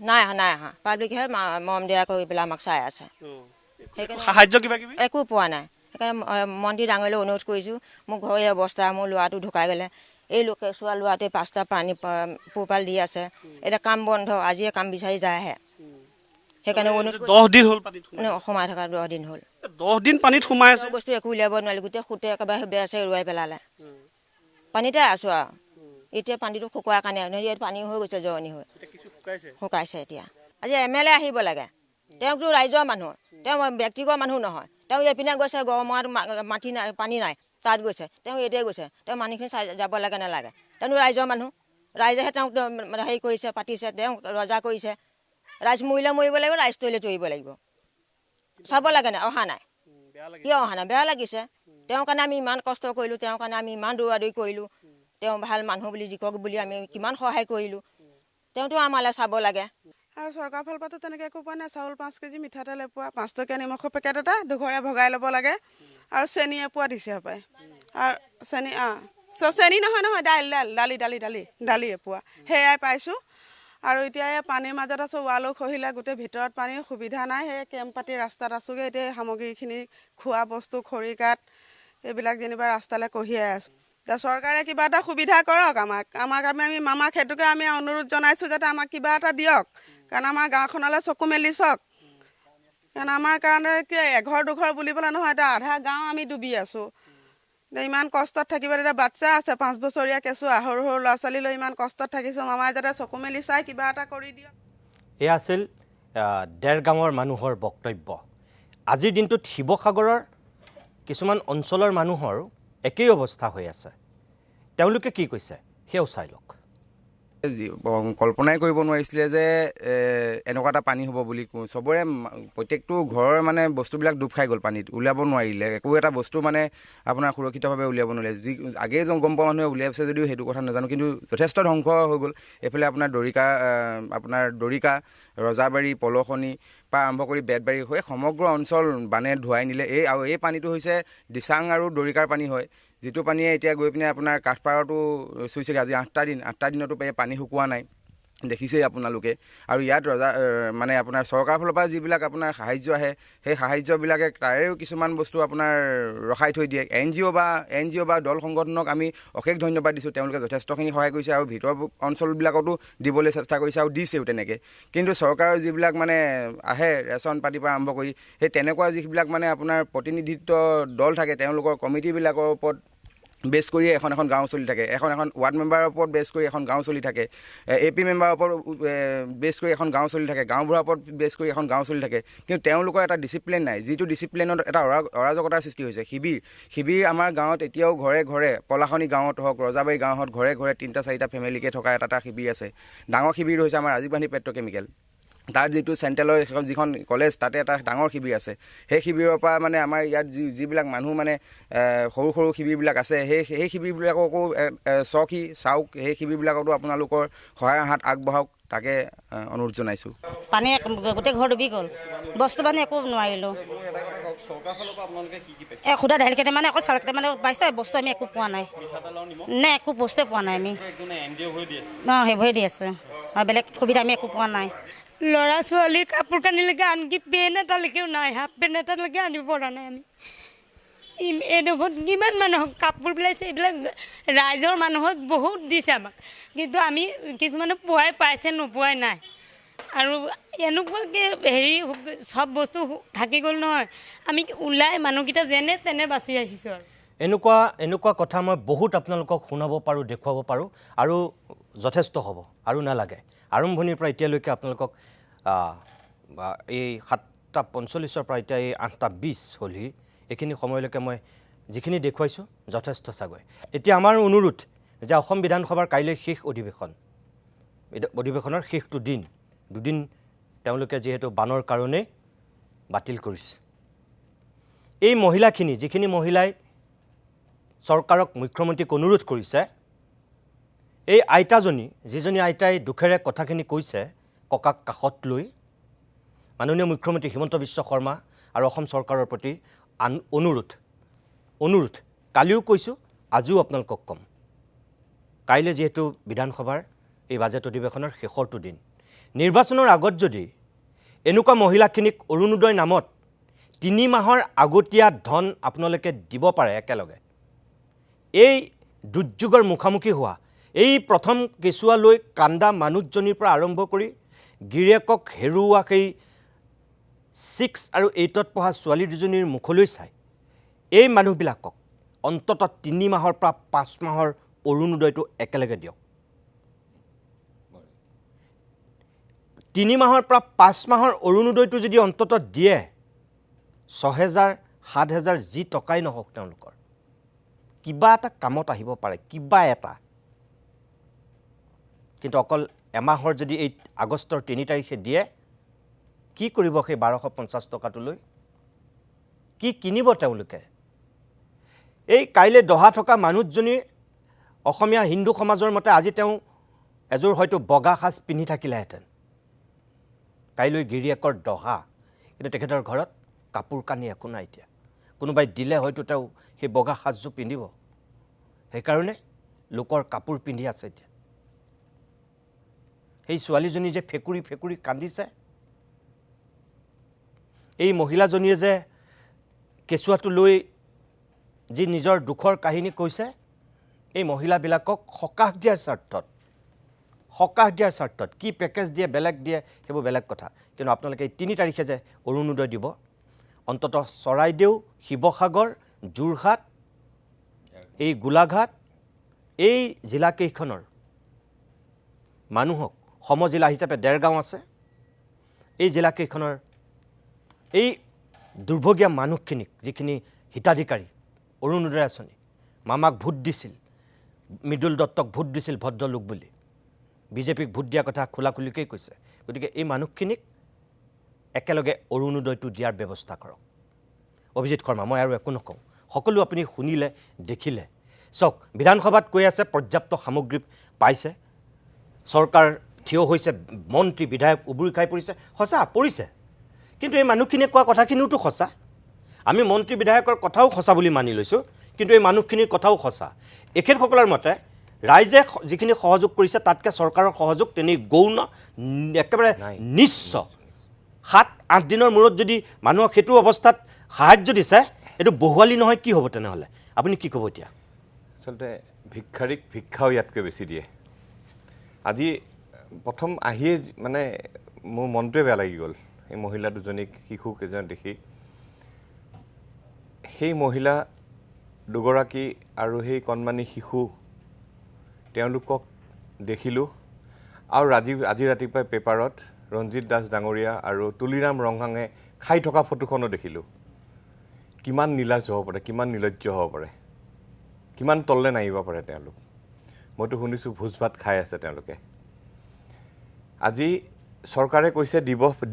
নাই অহা, পাব্লিকেহে মৰম দিয়া কৰি পেলাই আমাক চাই আছে। একো পোৱা নাই। সেইকাৰণে মন্ত্ৰী ডাঙৰীয়ালৈ অনুৰোধ কৰিছোঁ, মোৰ ঘৰৰ এই অৱস্থা, মোৰ ল'ৰাটো ঢুকাই গ'লে, এই কেঁচুৱা ল'ৰাটোৱে 5টা পানী পোহপাল দি আছে। এতিয়া কাম বন্ধ, আজিয়ে কাম বিচাৰি যায়হে। সেইকাৰণে অনুৰোধ 10 দিন হ'ল পানীত সোমাই থকা 10 দিন হ'ল 10 দিন পানীত সোমাই আছে বস্তু একো উলিয়াব নোৱাৰিলে গোটেই সুতে একেবাৰে বেয়া আছে ৰুৱাই পেলালে পানীতে আছোঁ আৰু এতিয়া পানীটো শুকোৱাৰ কাৰণে ইয়াত পানী হৈ গৈছে জৰণি হৈ শুকাইছে এতিয়া আজি MLA আহিব লাগে তেওঁকতো ৰাইজৰ মানুহ তেওঁ ব্যক্তিগত মানুহ নহয় তেওঁ এইপিনে গৈছে গৰমত মাটি নাই পানী নাই তাত গৈছে তেওঁ এতিয়াই গৈছে তেওঁ মানুহখিনি যাব লাগে নালাগে তেওঁ ৰাইজৰ মানুহ ৰাইজেহে তেওঁক হেৰি কৰিছে পাতিছে তেওঁ ৰজা কৰিছে ৰাইজ মৰিলে মৰিব লাগিব ৰাইজ তৰিলে তৰিব লাগিব চাব লাগে নাই অহা নাই কিয় অহা নাই বেয়া লাগিছে তেওঁৰ কাৰণে আমি ইমান কষ্ট কৰিলোঁ তেওঁৰ কাৰণে আমি ইমান দৌৰাদৌৰি কৰিলোঁ তেওঁ ভাল মানুহ বুলি জিকক বুলি আমি কিমান সহায় কৰিলোঁ তেওঁতো আমালৈ চাব লাগে আৰু চৰকাৰৰ ফালৰ পৰাতো তেনেকৈ একো পোৱা নাই চাউল 5 কেজি মিঠাতেল এপোৱা 5 টকীয়া নিমখৰ পেকেট এটা দুঘৰে ভগাই ল'ব লাগে আৰু চেনি এপোৱা দিছে হপায় আৰু চেনি চেনি নহয় দালি এপোৱা সেয়াই পাইছোঁ আৰু এতিয়া এই পানীৰ মাজত আছোঁ ৱালো খহিলে গোটেই ভিতৰত পানীৰ সুবিধা নাই সেই কেম্প পাতি ৰাস্তাত আছোগৈ এতিয়া সামগ্ৰীখিনি খোৱা বস্তু খৰি কাঠ এইবিলাক যেনিবা ৰাস্তালৈ কঢ়িয়াই আছোঁ এতিয়া চৰকাৰে কিবা এটা সুবিধা কৰক আমাক আমি মামাক সেইটোকে আমি অনুৰোধ জনাইছোঁ যাতে আমাক কিবা এটা দিয়ক কাৰণ আমাৰ গাঁওখনলৈ চকু মেলি চাওক কাৰণ আমাৰ কাৰণে কি এঘৰ দুঘৰ বুলিবলৈ নহয় এতিয়া আধা গাঁও আমি ডুবি আছোঁ ইমান কষ্টত থাকিব এতিয়া বাচ্চা আছে 5 বছৰীয়া কেঁচুৱা সৰু সৰু ল'ৰা ছোৱালী লৈ ইমান কষ্টত থাকিছোঁ মামাই যাতে চকু মেলি চাই কিবা এটা কৰি দিয়ক এয়া আছিল দেৰগাঁৱৰ মানুহৰ বক্তব্য আজিৰ দিনটোত শিৱসাগৰৰ কিছুমান অঞ্চলৰ মানুহৰ একেই অৱস্থা হৈ আছে তেওঁলোকে কি কৈছে সেয়াও চাই লওক কল্পনাই কৰিব নোৱাৰিছিলে যে এনেকুৱা এটা পানী হ'ব বুলি চবৰে প্ৰত্যেকটো ঘৰৰ মানে বস্তুবিলাক ডুব খাই গ'ল পানীত উলিয়াব নোৱাৰিলে একো এটা বস্তু মানে আপোনাৰ সুৰক্ষিতভাৱে উলিয়াব নোৱাৰিলে যি আগেই গম পোৱা মানুহে উলিয়াইছে যদিও সেইটো কথা নাজানো কিন্তু যথেষ্ট ধ্বংস হৈ গ'ল এইফালে আপোনাৰ দৰিকা ৰজাবাৰী পলসনি পৰা আৰম্ভ কৰি বেতবাৰী হৈ সমগ্ৰ অঞ্চল বানে ধুৱাই নিলে এই পানীটো হৈছে দিচাং আৰু দৰিকাৰ পানী হয় যিটো পানীয়ে এতিয়া গৈ পিনে আপোনাৰ কাঠপাৰতো চুইছেগৈ আজি 8টা দিনতো পানী শুকোৱা নাই দেখিছেই আপোনালোকে আৰু ইয়াত মানে আপোনাৰ চৰকাৰৰ ফালৰ পৰা যিবিলাক আপোনাৰ সাহায্য আহে সেই সাহায্যবিলাকে তাৰেও কিছুমান বস্তু আপোনাৰ ৰখাই থৈ দিয়ে NGO বা দল সংগঠনক আমি অশেষ ধন্যবাদ দিছোঁ তেওঁলোকে যথেষ্টখিনি সহায় কৰিছে আৰু ভিতৰ অঞ্চলবিলাকতো দিবলৈ চেষ্টা কৰিছে আৰু দিছেও তেনেকৈ কিন্তু চৰকাৰৰ যিবিলাক মানে আহে ৰেচন পাতিৰ পৰা আৰম্ভ কৰি সেই তেনেকুৱা যিবিলাক মানে আপোনাৰ প্ৰতিনিধিত্ব দল থাকে তেওঁলোকৰ কমিটিবিলাকৰ ওপৰত বেছ কৰি এখন গাঁও চলি থাকে এখন ৱাৰ্ড মেম্বাৰৰ ওপৰত বেছ কৰি এখন গাঁও চলি থাকে AP মেম্বাৰৰ ওপৰত বেছ কৰি এখন গাঁও চলি থাকে গাঁওবুঢ়াৰ ওপৰত বেছ কৰি এখন গাঁও চলি থাকে কিন্তু তেওঁলোকৰ এটা ডিচিপ্লিন নাই যিটো ডিচিপ্লিনত এটা অৰাজকতাৰ সৃষ্টি হৈছে শিবিৰ আমাৰ গাঁৱত এতিয়াও ঘৰে ঘৰে পলাশনি গাঁৱত হওক ৰজাবাৰী গাঁৱত ঘৰে ঘৰে 3-4টা ফেমিলিকে থকা এটা শিবিৰ আছে ডাঙৰ শিবিৰ হৈছে আমাৰ ৰাজীৱ গান্ধী পেট্ৰকেমিকেল তাৰ যিটো চেণ্ট্ৰেলৰ যিখন কলেজ তাতে এটা ডাঙৰ শিবিৰ আছে সেই শিবিৰৰ পৰা মানে আমাৰ ইয়াত যিবিলাক মানুহ মানে সৰু সৰু শিবিৰবিলাক আছে সেই শিবিৰবিলাককো চকী চাওক সেই শিবিৰবিলাকতো আপোনালোকৰ সহায়ৰ হাত আগবঢ়াওক তাকে অনুৰোধ জনাইছোঁ পানী গোটেই ঘৰ ডুবি গ'ল বস্তু পানী একো নোৱাৰিলোঁ সুধা দাইল কেইটামানে অকল চাউল কেইটামানে পাইছোঁ বস্তু আমি একো পোৱা নাই নে একো বস্তুৱে পোৱা নাই আমি সেইবোৰে দি আছোঁ আৰু বেলেগ সুবিধা আমি একো পোৱা নাই ল'ৰা ছোৱালীৰ কাপোৰ কানিলৈকে আনকি পেন এটালৈকেও নাই হাফ পেন এটালৈকে আনিব পৰা নাই আমি এইডোখৰত কিমান মানুহক কাপোৰ বিলাইছে এইবিলাক ৰাইজৰ মানুহক বহুত দিছে আমাক কিন্তু আমি কিছুমানে পোৱাই পাইছে নোপোৱাই নাই আৰু এনেকুৱাকৈ হেৰি চব বস্তু থাকি গ'ল নহয় আমি ওলাই মানুহকেইটা যেনে তেনে বাচি আহিছোঁ আৰু এনেকুৱা কথা মই বহুত আপোনালোকক শুনাব পাৰোঁ দেখুৱাব পাৰোঁ আৰু যথেষ্ট হ'ব আৰু নালাগে আৰম্ভণিৰ পৰা এতিয়ালৈকে আপোনালোকক এই 7:45 পৰা এতিয়া এই 8:20 হ'লহি এইখিনি সময়লৈকে মই যিখিনি দেখুৱাইছোঁ যথেষ্ট চাগৈ এতিয়া আমাৰ অনুৰোধ যে অসম বিধানসভাৰ কাইলৈ শেষ অধিৱেশনৰ শেষটো দুদিন তেওঁলোকে যিহেতু বানৰ কাৰণে বাতিল কৰিছে এই মহিলাখিনি যিখিনি মহিলাই চৰকাৰক মুখ্যমন্ত্ৰীক অনুৰোধ কৰিছে এই আইতাজনী যিজনী আইতাই দুখেৰে কথাখিনি কৈছে ককাক কাষত লৈ মাননীয় মুখ্যমন্ত্ৰী হিমন্ত বিশ্ব শৰ্মা আৰু অসম চৰকাৰৰ প্ৰতি অনুৰোধ কালিও কৈছোঁ আজিও আপোনালোকক ক'ম কাইলৈ যিহেতু বিধানসভাৰ এই বাজেট অধিৱেশনৰ শেষৰটো দিন নিৰ্বাচনৰ আগত যদি এনেকুৱা মহিলাখিনিক অৰুণোদয় নামত 3 মাহৰ আগতীয়া ধন আপোনালোকে দিব পাৰে একেলগে এই দুৰ্যোগৰ মুখামুখি হোৱা এই প্ৰথম কেঁচুৱালৈ কান্দা মানুহজনীৰ পৰা আৰম্ভ কৰি গিৰিয়েকক হেৰুওৱা সেই 6 আৰু 8ত পঢ়া ছোৱালী দুজনীৰ মুখলৈ চাই এই মানুহবিলাকক অন্ততঃ 3 মাহৰ পৰা 5 মাহৰ অৰুণোদয়টো একেলগে দিয়ক। 3 মাহৰ পৰা 5 মাহৰ অৰুণোদয়টো যদি অন্ততঃ দিয়ে 6,000 7,000 যি টকাই নহওক তেওঁলোকৰ কিবা এটা কামত আহিব পাৰে, কিবা এটা। কিন্তু অকল এমাহৰ যদি এই আগষ্টৰ 3 তাৰিখে দিয়ে কি কৰিব সেই 1250 টকাটো লৈ? কি কিনিব তেওঁলোকে? এই কাইলৈ দহা থকা মানুহজনী অসমীয়া হিন্দু সমাজৰ মতে আজি তেওঁ এযোৰ হয়তো বগা সাজ পিন্ধি থাকিলেহেঁতেন, কাইলৈ গিৰিয়েকৰ দহা, কিন্তু তেখেতৰ ঘৰত কাপোৰ কানি একো নাই। এতিয়া কোনোবাই দিলে হয়তো তেওঁ সেই বগা সাজযোৰ পিন্ধিব, সেইকাৰণে লোকৰ কাপোৰ পিন্ধি আছে। এতিয়া সেই ছোৱালীজনী যে ফেকুৰি ফেকুৰি কান্দিছে, এই মহিলাজনীয়ে যে কেঁচুৱাটো লৈ যি নিজৰ দুখৰ কাহিনী কৈছে, এই মহিলাবিলাকক সকাহ দিয়াৰ স্বাৰ্থত কি পেকেজ দিয়ে বেলেগ দিয়ে সেইবোৰ বেলেগ কথা। কিন্তু আপোনালোকে এই 3 তাৰিখে যে অৰুণোদয় দিব, অন্ততঃ চৰাইদেউ, শিৱসাগৰ, যোৰহাট, এই গোলাঘাট, এই জিলাকেইখনৰ মানুহক, সমজিলা হিচাপে 1.5 গাঁও আছে, এই জিলাকেইখনৰ এই দুৰ্ভগীয়া মানুহখিনিক, যিখিনি হিতাধিকাৰী অৰুণোদয় আঁচনি, মামাক ভোট দিছিল, মৃদুল দত্তক ভোট দিছিল ভদ্ৰলোক বুলি, বিজেপিক ভোট দিয়াৰ কথা খোলাখুলিকৈ কৈছে। গতিকে এই মানুহখিনিক একেলগে অৰুণোদয়টো দিয়াৰ ব্যৱস্থা কৰক। অভিজিৎ শৰ্মা, মই আৰু একো নকওঁ, সকলো আপুনি শুনিলে দেখিলে। চাওক, বিধানসভাত কৈ আছে পৰ্যাপ্ত সামগ্ৰী পাইছে, চৰকাৰ থিয় হৈছে, মন্ত্ৰী বিধায়ক উবুৰি খাই পৰিছে। সঁচা পৰিছে, কিন্তু এই মানুহখিনিয়ে কোৱা কথাখিনিওতো সঁচা। আমি মন্ত্ৰী বিধায়কৰ কথাও সঁচা বুলি মানি লৈছোঁ, কিন্তু এই মানুহখিনিৰ কথাও সঁচা। এখেতসকলৰ মতে ৰাইজে যিখিনি সহযোগ কৰিছে তাতকৈ চৰকাৰৰ সহযোগ তেনেই গৌণ, একেবাৰে নিশ্চ। 7-8 দিনৰ মূৰত যদি মানুহক সেইটো অৱস্থাত সাহায্য দিছে, এইটো বহুৱালি নহয়, কি হ'ব তেনেহ'লে? আপুনি কি ক'ব এতিয়া? আচলতে ভিক্ষাৰীক ভিক্ষাও ইয়াতকৈ বেছি দিয়ে। আজি প্ৰথম আহিয়ে মানে মোৰ মনটোৱে বেয়া লাগি গ'ল এই মহিলা দুজনীক, শিশু কেইজন দেখি। সেই মহিলা দুগৰাকী আৰু সেই কণমানি শিশু, তেওঁলোকক দেখিলোঁ। আৰু আজি ৰাতিপুৱাই পেপাৰত ৰঞ্জিত দাস ডাঙৰীয়া আৰু তুলিৰাম ৰংহাঙে খাই থকা ফটোখনো দেখিলোঁ। কিমান নীলাজ হ'ব পাৰে, কিমান নিৰ্লজ্জ হ'ব পাৰে, কিমান তললৈ নাহিব পাৰে তেওঁলোক। মইতো শুনিছোঁ ভোজ ভাত খাই আছে তেওঁলোকে। আজি চৰকাৰে কৈছে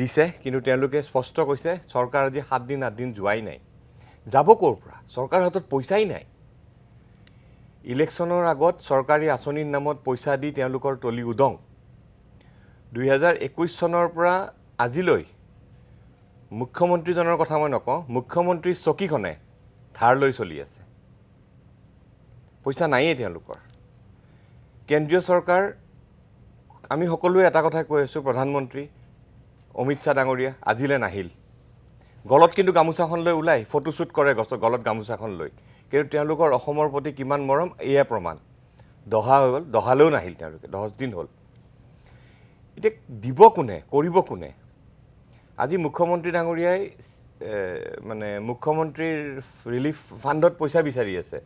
দিছে, কিন্তু তেওঁলোকে স্পষ্ট কৈছে চৰকাৰ আজি 7 দিন 8 দিন যোৱাই নাই। যাব ক'ৰ পৰা? চৰকাৰৰ হাতত পইচাই নাই। ইলেকশ্যনৰ আগত চৰকাৰী আঁচনিৰ নামত পইচা দি তেওঁলোকৰ তলি উদং। 2021 চনৰ পৰা আজিলৈ মুখ্যমন্ত্ৰীজনৰ কথা মই নকওঁ, মুখ্যমন্ত্ৰীৰ চকীখনে ধাৰ লৈ চলি আছে। পইচা নায়েই তেওঁলোকৰ। কেন্দ্ৰীয় চৰকাৰ, আমি সকলোৱে এটা কথাই কৈ আছোঁ, প্ৰধানমন্ত্ৰী অমিত শ্বাহ ডাঙৰীয়া আজিলৈ নাহিল। গলত কিন্তু গামোচাখন লৈ ওলাই ফটোশ্বুট কৰে, গলত গামোচাখন লৈ, কিন্তু তেওঁলোকৰ অসমৰ প্ৰতি কিমান মৰম এয়া প্ৰমাণ। দহা হৈ গ'ল, দহালৈও নাহিল তেওঁলোকে, 10 দিন হ'ল। এতিয়া দিব কোনে, কৰিব কোনে? আজি মুখ্যমন্ত্ৰী ডাঙৰীয়াই মানে মুখ্যমন্ত্ৰীৰ ৰিলিফ ফাণ্ডত পইচা বিচাৰি আছে।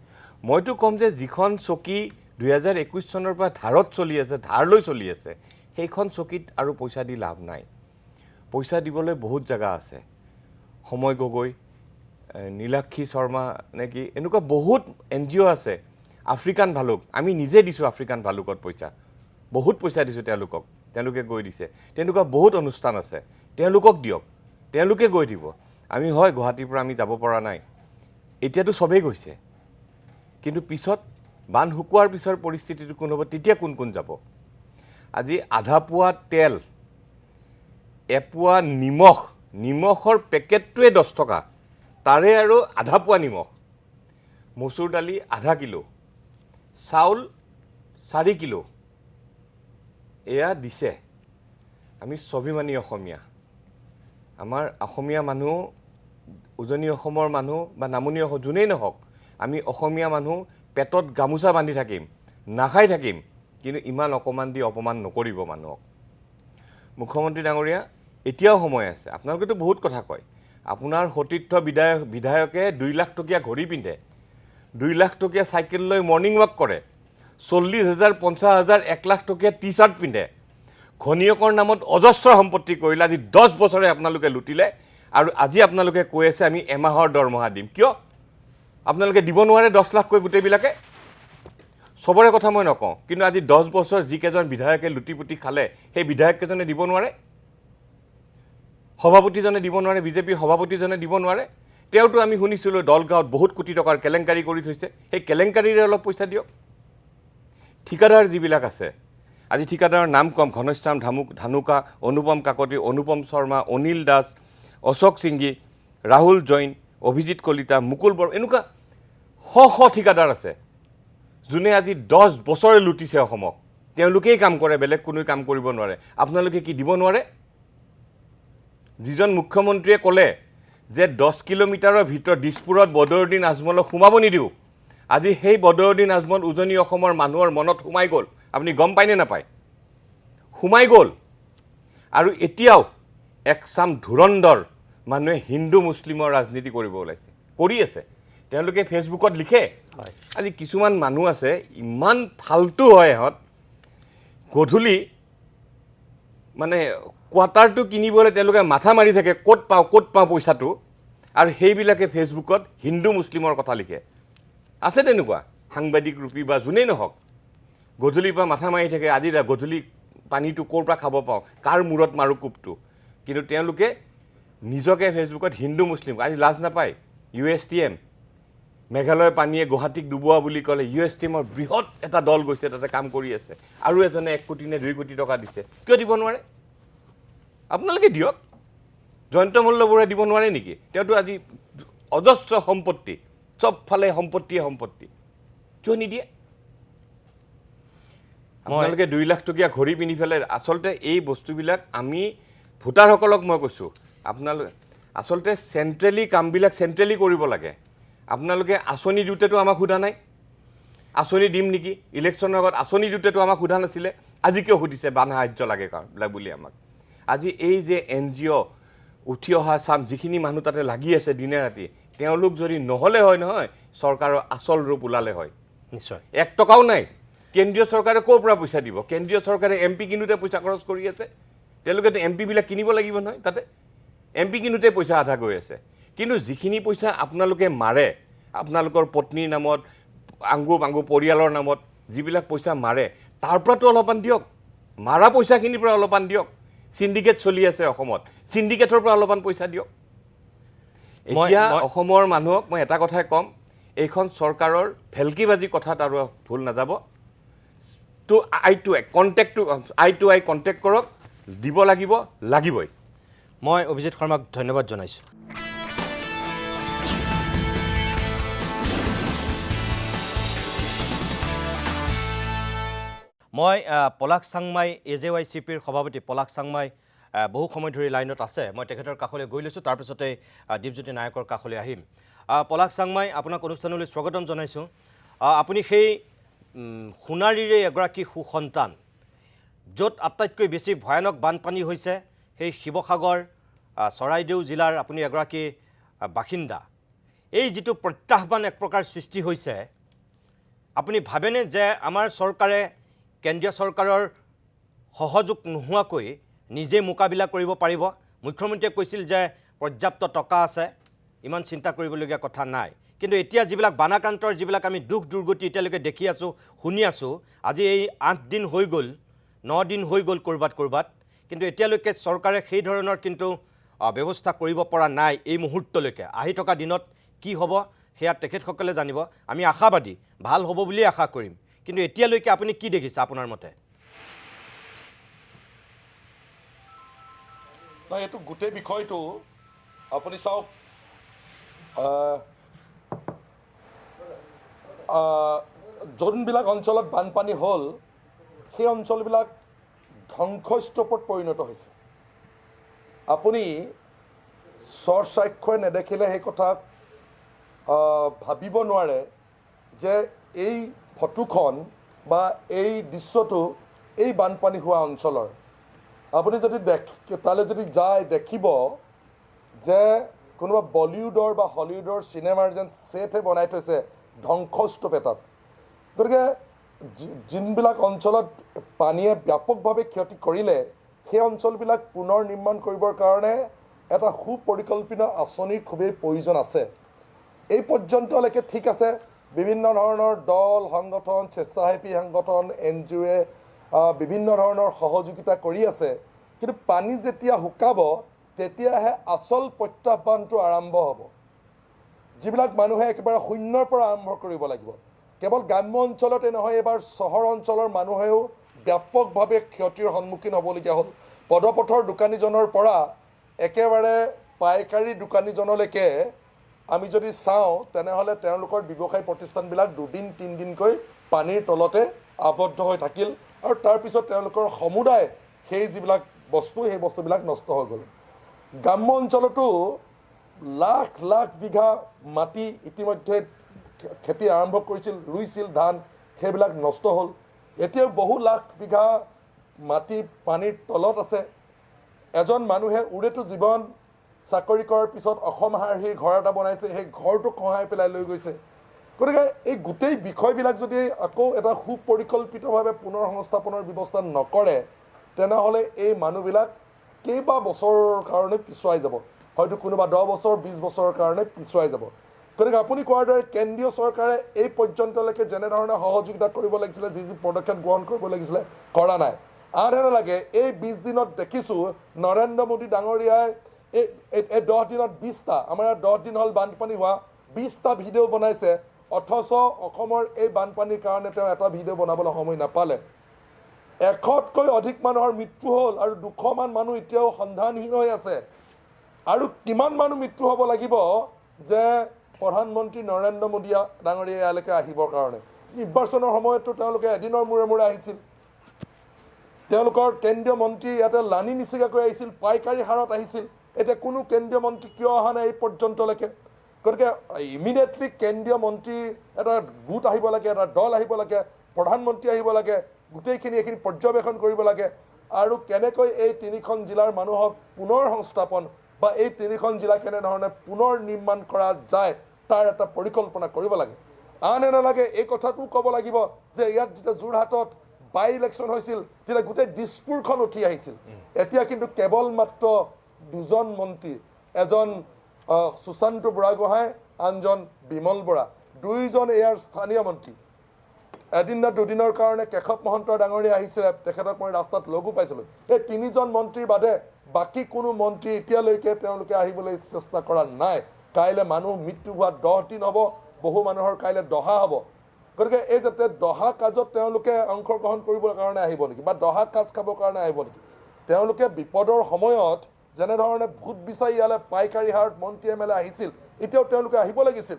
মইতো ক'ম যে যিখন চকী 2021 চনৰ পৰা ধাৰত চলি আছে, ধাৰলৈ চলি আছে, সেইখন চকীত আৰু পইচা দি লাভ নাই। পইচা দিবলৈ বহুত জেগা আছে। সময় গগৈ, নীলাক্ষী শৰ্মা নেকি, এনেকুৱা বহুত NGO আছে। আফ্ৰিকান ভালুক, আমি নিজে দিছোঁ আফ্ৰিকান ভালুকত পইচা, বহুত পইচা দিছোঁ তেওঁলোকক, তেওঁলোকে গৈ দিছে। তেনেকুৱা বহুত অনুষ্ঠান আছে, তেওঁলোকক দিয়ক, তেওঁলোকে গৈ দিব। আমি হয় গুৱাহাটীৰ পৰা আমি যাব পৰা নাই, এতিয়াতো চবেই গৈছে, কিন্তু পিছত বান শুকোৱাৰ পিছৰ পৰিস্থিতিটো কোন হ'ব, তেতিয়া কোন কোন যাব? আজি আধা পোৱা তেল, এপোৱা নিমখৰ পেকেটটোৱে 10 টকা, তাৰে আৰু আধা পোৱা নিমখ, মচুৰ দালি আধা কিলো, চাউল 4 কিলো, এয়া দিছে। আমি স্বাভিমানী অসমীয়া, আমাৰ অসমীয়া মানুহ, উজনি অসমৰ মানুহ বা নামনি অসম যোনেই নহওক, আমি অসমীয়া মানুহ পেটত গামোচা বান্ধি থাকিম, নাখাই থাকিম, কিন্তু ইমান অকণমান দি অপমান নকৰিব মানুহক। মুখ্যমন্ত্ৰী ডাঙৰীয়া, এতিয়াও সময় আছে। আপোনালোকেতো বহুত কথা কয়। আপোনাৰ সতীৰ্থ বিধায়কে 2 লাখ টকীয়া ঘড়ী পিন্ধে, 2 লাখ টকীয়া চাইকেল লৈ মৰ্ণিং ৱাক কৰে, 40,000 50,000 1 লাখ টকীয়া টি চাৰ্ট পিন্ধে, ঘনীয়কৰ নামত অজস্ৰ সম্পত্তি কৰিলে। আজি 10 বছৰে আপোনালোকে লুটিলে আৰু আজি আপোনালোকে কৈ আছে আমি এমাহৰ দৰমহা দিম। কিয় আপোনালোকে দিব নোৱাৰে 10 লাখকৈ গোটেইবিলাকে? চবৰে কথা মই নকওঁ, কিন্তু আজি 10 বছৰ যিকেইজন বিধায়কে লুটিপুটি খালে সেই বিধায়ককেইজনে দিব নোৱাৰে? সভাপতিজনে দিব নোৱাৰে? বিজেপিৰ সভাপতিজনে দিব নোৱাৰে? তেওঁতো আমি শুনিছিলোঁ দলগাঁৱত বহুত কোটি টকাৰ কেলেংকাৰী কৰি থৈছে। সেই কেলেংকাৰীৰে অলপ পইচা দিয়ক। ঠিকাদাৰ যিবিলাক আছে, আজি ঠিকাদাৰৰ নাম কম, ঘনশ্যাম ধানুকা, অনুপম কাকতি, অনুপম শৰ্মা, অনিল দাস, অশোক সিংগী, ৰাহুল জৈন, অভিজিৎ কলিতা, মুকুল বড়ো, এনেকুৱা শ ঠিকাদাৰ আছে যোনে আজি 10 বছৰে লুটিছে অসমক। তেওঁলোকেই কাম কৰে, বেলেগ কোনোৱে কাম কৰিব নোৱাৰে। আপোনালোকে কি দিব নোৱাৰে? যিজন মুখ্যমন্ত্ৰীয়ে ক'লে যে 10 কিলোমিটাৰৰ ভিতৰত দিছপুৰত বদৰুদ্দিন আজমলক সোমাব নিদিওঁ, আজি সেই বদৰুদ্দিন আজমল উজনি অসমৰ মানুহৰ মনত সোমাই গ'ল। আপুনি গম পায়নে নাপায়? সোমাই গ'ল। আৰু এতিয়াও একচাম ধুৰন্ধৰ মানুহে হিন্দু মুছলিমৰ ৰাজনীতি কৰিব ওলাইছে, কৰি আছে। তেওঁলোকে ফেচবুকত লিখে। আজি কিছুমান মানুহ আছে ইমান ফাল্টু হয়, ইহঁত গধূলি মানে কোৱাৰ্টাৰটো কিনিবলৈ তেওঁলোকে মাথা মাৰি থাকে, ক'ত পাওঁ পইচাটো, আৰু সেইবিলাকে ফেচবুকত হিন্দু মুছলিমৰ কথা লিখে। আছে তেনেকুৱা সাংবাদিক ৰূপী বা যোনেই নহওক, গধূলিৰ পৰা মাথা মাৰি থাকে আজি গধূলি পানীটো ক'ৰ পৰা খাব পাওঁ, কাৰ মূৰত মাৰোঁ কোপটো। কিন্তু তেওঁলোকে নিজকে ফেচবুকত হিন্দু মুছলিম, আজি লাজ নাপায়। USTM মেঘালয়ৰ পানীয়ে গুৱাহাটীক ডুবোৱা বুলি ক'লে USTMৰ বৃহৎ এটা দল গৈছে, তাতে কাম কৰি আছে, আৰু এজনে 1 কোটি নে 2 কোটি টকা দিছে। কিয় দিব নোৱাৰে? আপোনালোকে দিয়ক। জয়ন্ত মল্লবৰুৱাই দিব নোৱাৰে নেকি? তেওঁতো আজি অজস্ৰ সম্পত্তি, চবফালে সম্পত্তিয়ে সম্পত্তি, কিয় নিদিয়ে? আপোনালোকে 2 লাখ টকীয়া ঘড়ী পিন্ধি পেলাই আচলতে এই বস্তুবিলাক আমি ভোটাৰসকলক মই কৈছোঁ, আপোনালোকে আচলতে চেণ্ট্ৰেলি কামবিলাক চেণ্ট্ৰেলি কৰিব লাগে। আপোনালোকে আঁচনি দিওঁতেতো আমাক সোধা নাই, আঁচনি দিম নেকি? ইলেকশ্যনৰ আগত আঁচনি দিওঁতেতো আমাক সোধা নাছিলে। আজি কিয় সুধিছে বান সাহাৰ্য লাগে বুলি আমাক? আজি এই যে NGO উঠি অহা চাম যিখিনি মানুহ তাতে লাগি আছে দিনে ৰাতি, তেওঁলোক যদি নহ'লে হয় নহয়, চৰকাৰৰ আচল ৰূপ ওলালে হয়। নিশ্চয় 1 টকাও নাই। কেন্দ্ৰীয় চৰকাৰে ক'ৰ পৰা পইচা দিব? কেন্দ্ৰীয় চৰকাৰে MP কিনোতে পইচা খৰচ কৰি আছে। তেওঁলোকেতো MP বিলাক কিনিব লাগিব নহয়, তাতে MP কিনোতে পইচা আধা গৈ আছে। কিন্তু যিখিনি পইচা আপোনালোকে মাৰে আপোনালোকৰ পত্নীৰ নামত, আংগু পৰিয়ালৰ নামত যিবিলাক পইচা মাৰে, তাৰ পৰাতো অলপমান দিয়ক। মাৰা পইচাখিনিৰ পৰা অলপমান দিয়ক। সিন্ডিকেট চলি আছে অসমত, সিন্ডিকেটৰ পৰা অলপমান পইচা দিয়ক। এতিয়া অসমৰ মানুহক মই এটা কথাই ক'ম, এইখন চৰকাৰৰ ভেলকিবাজি কথাত আৰু ভুল নাযাব। আই টু আই কণ্টেক্ট কৰক, দিব লাগিবই। মই অভিজিৎ শৰ্মাক ধন্যবাদ জনাইছোঁ। মই পলাশ চাংমাই AJYCPৰ সভাপতি পলাশ চাংমাই বহু সময় ধৰি লাইনত আছে। মই তেখেতৰ কাষলৈ গৈ লৈছোঁ, তাৰপিছতে দীপজ্যোতি নায়কৰ কাষলৈ আহিম। পলাশ চাংমাই আপোনাক অনুষ্ঠানলৈ স্বাগতম জনাইছোঁ। আপুনি সেই সোণাৰীৰে এগৰাকী সুসন্তান, য'ত আটাইতকৈ বেছি ভয়ানক বানপানী হৈছে সেই শিৱসাগৰ চৰাইদেউ জিলাৰ আপুনি এগৰাকী বাসিন্দা। এই যিটো প্ৰত্যাহ্বান এক প্ৰকাৰ সৃষ্টি হৈছে, আপুনি ভাবেনে যে আমাৰ চৰকাৰে কেন্দ্ৰীয় চৰকাৰৰ সহযোগ নোহোৱাকৈ নিজে মোকাবিলা কৰিব পাৰিব? মুখ্যমন্ত্ৰীয়ে কৈছিল যে পৰ্যাপ্ত টকা আছে, ইমান চিন্তা কৰিবলগীয়া কথা নাই। কিন্তু এতিয়া যিবিলাক বানাক্ৰান্তৰ যিবিলাক আমি দুখ দুৰ্গতি এতিয়ালৈকে দেখি আছোঁ, শুনি আছোঁ, আজি এই 8 দিন হৈ গ'ল, 9 দিন হৈ গ'ল ক'ৰবাত, কিন্তু এতিয়ালৈকে চৰকাৰে সেই ধৰণৰ কিন্তু ব্যৱস্থা কৰিব পৰা নাই এই মুহূৰ্তলৈকে। আহি থকা দিনত কি হ'ব সেয়া তেখেতসকলে জানিব। আমি আশাবাদী, ভাল হ'ব বুলিয়ে আশা কৰিম। কিন্তু এতিয়ালৈকে আপুনি কি দেখিছে আপোনাৰ মতে? এইটো গোটেই বিষয়টো আপুনি চাওক, যোনবিলাক অঞ্চলত বানপানী হ'ল সেই অঞ্চলবিলাক ধ্বংসস্তূপত পৰিণত হৈছে। আপুনি স্বচক্ষুৰে নেদেখিলে সেই কথা ভাবিব নোৱাৰে যে এই ফটোখন বা এই দৃশ্যটো এই বানপানী হোৱা অঞ্চলৰ। আপুনি যদি তালৈ যদি যায় দেখিব যে কোনোবা বলিউডৰ বা হলিউডৰ চিনেমাৰ যেন ছেটহে বনাই থৈছে ধ্বংসস্তূপ এটাত। গতিকে যোনবিলাক অঞ্চলত পানীয়ে ব্যাপকভাৱে ক্ষতি কৰিলে সেই অঞ্চলবিলাক পুনৰ নিৰ্মাণ কৰিবৰ কাৰণে এটা সুপৰিকল্পিত আঁচনিৰ খুবেই প্ৰয়োজন আছে। এই পৰ্যন্তলৈকে ঠিক আছে, বিভিন্ন ধৰণৰ দল সংগঠন, স্বেচ্ছাসেৱী সংগঠন, NGOয়ে বিভিন্ন ধৰণৰ সহযোগিতা কৰি আছে, কিন্তু পানী যেতিয়া শুকাব তেতিয়াহে আচল প্ৰত্যাহ্বানটো আৰম্ভ হ'ব। যিবিলাক মানুহে একেবাৰে শূন্যৰ পৰা আৰম্ভ কৰিব লাগিব। কেৱল গ্ৰাম্য অঞ্চলতে নহয়, এইবাৰ চহৰ অঞ্চলৰ মানুহেও ব্যাপকভাৱে ক্ষতিৰ সন্মুখীন হ'বলগীয়া হ'ল। পদপথৰ দোকানীজনৰ পৰা একেবাৰে পাইকাৰী দোকানীজনলৈকে আমি যদি চাওঁ তেনেহ'লে তেওঁলোকৰ ব্যৱসায় প্ৰতিষ্ঠানবিলাক 2-3 দিনকৈ পানীৰ তলতে আবদ্ধ হৈ থাকিল আৰু তাৰপিছত তেওঁলোকৰ সমুদায় সেই যিবিলাক বস্তু সেই বস্তুবিলাক নষ্ট হৈ গ'ল। গ্ৰাম্য অঞ্চলতো লাখ লাখ বিঘা মাটি ইতিমধ্যে খেতি আৰম্ভ কৰিছিল, ৰুইছিল ধান, সেইবিলাক নষ্ট হ'ল। এতিয়াও বহু লাখ বিঘা মাটি পানীৰ তলত আছে। এজন মানুহে উৰেটো জীৱন চাকৰি কৰাৰ পিছত অসম হাঁহিৰ ঘৰ এটা বনাইছে, সেই ঘৰটো খহাই পেলাই লৈ গৈছে। গতিকে এই গোটেই বিষয়বিলাক যদি আকৌ এটা সুপৰিকল্পিতভাৱে পুনৰ সংস্থাপনৰ ব্যৱস্থা নকৰে তেনেহ'লে এই মানুহবিলাক কেইবা বছৰৰ কাৰণে পিছুৱাই যাব, হয়তো কোনোবা 10 বছৰ 20 বছৰৰ কাৰণে পিছুৱাই যাব। গতিকে আপুনি কোৱাৰ দৰে কেন্দ্ৰীয় চৰকাৰে এই পৰ্যন্তলৈকে যেনেধৰণে সহযোগিতা কৰিব লাগিছিলে, যি পদক্ষেপ গ্ৰহণ কৰিব লাগিছিলে, কৰা নাই। আনহেনে লাগে এই 20 দিনত দেখিছোঁ নৰেন্দ্ৰ মোদী ডাঙৰীয়াই এই 10 দিনত 20টা, আমাৰ ইয়াত 10 দিন হ'ল বানপানী হোৱা, 20টা ভিডিঅ' বনাইছে, অথচ অসমৰ এই বানপানীৰ কাৰণে তেওঁ এটা ভিডিঅ' বনাবলৈ সময় নাপালে। 100তকৈ অধিক মানুহৰ মৃত্যু হ'ল আৰু 200মান মানুহ এতিয়াও সন্ধানহীন হৈ আছে। আৰু কিমান মানুহ মৃত্যু হ'ব লাগিব যে প্ৰধানমন্ত্ৰী নৰেন্দ্ৰ মোদী ডাঙৰীয়া ইয়ালৈকে আহিবৰ কাৰণে? নিৰ্বাচনৰ সময়তো তেওঁলোকে এদিনৰ মূৰে মূৰে আহিছিল। তেওঁলোকৰ কেন্দ্ৰীয় মন্ত্ৰী ইয়াতে লানি নিচিগাকৈ আহিছিল, পাইকাৰী হাৰত আহিছিল। এতিয়া কোনো কেন্দ্ৰীয় মন্ত্ৰী কিয় অহা নাই এই পৰ্যন্তলৈকে? গতিকে ইমিডিয়েটলি কেন্দ্ৰীয় মন্ত্ৰী এটা গোট আহিব লাগে, এটা দল আহিব লাগে, প্ৰধানমন্ত্ৰী আহিব লাগে, গোটেইখিনি এইখিনি পৰ্যবেক্ষণ কৰিব লাগে আৰু কেনেকৈ এই 3খন জিলাৰ মানুহক পুনৰ সংস্থাপন বা এই 3খন জিলা কেনেধৰণে পুনৰ নিৰ্মাণ কৰা যায় তাৰ এটা পৰিকল্পনা কৰিব লাগে। আনহেনে লাগে এই কথাটো ক'ব লাগিব যে ইয়াত যেতিয়া যোৰহাটত বাই ইলেকশ্যন হৈছিল তেতিয়া গোটেই দিছপুৰখন উঠি আহিছিল। এতিয়া কিন্তু কেৱল মাত্ৰ 2জন মন্ত্ৰী, এজন সুশান্ত বুঢ়াগোহাঁই, আনজন বিমল বৰা, 2জন ইয়াৰ স্থানীয় মন্ত্ৰী। এদিন বা 2 দিনৰ কাৰণে কেশৱ মহন্ত ডাঙৰীয়া আহিছিলে, তেখেতক মই ৰাস্তাত লগো পাইছিলোঁ। এই 3জন মন্ত্ৰীৰ বাদে বাকী কোনো মন্ত্ৰী এতিয়ালৈকে তেওঁলোকে আহিবলৈ চেষ্টা কৰা নাই। কাইলৈ মানুহ মৃত্যু হোৱা 10 দিন হ'ব, বহু মানুহৰ কাইলৈ দহা হ'ব। গতিকে এই যাতে দহা কাজত তেওঁলোকে অংশগ্ৰহণ কৰিবৰ কাৰণে আহিব নেকি বা দহা কাজ খাবৰ কাৰণে আহিব নেকি? তেওঁলোকে বিপদৰ সময়ত যেনেধৰণে ভোট বিচাৰি ইয়ালৈ পাইকাৰী হাৰত মন্ত্ৰী MLA আহিছিল, এতিয়াও তেওঁলোকে আহিব লাগিছিল।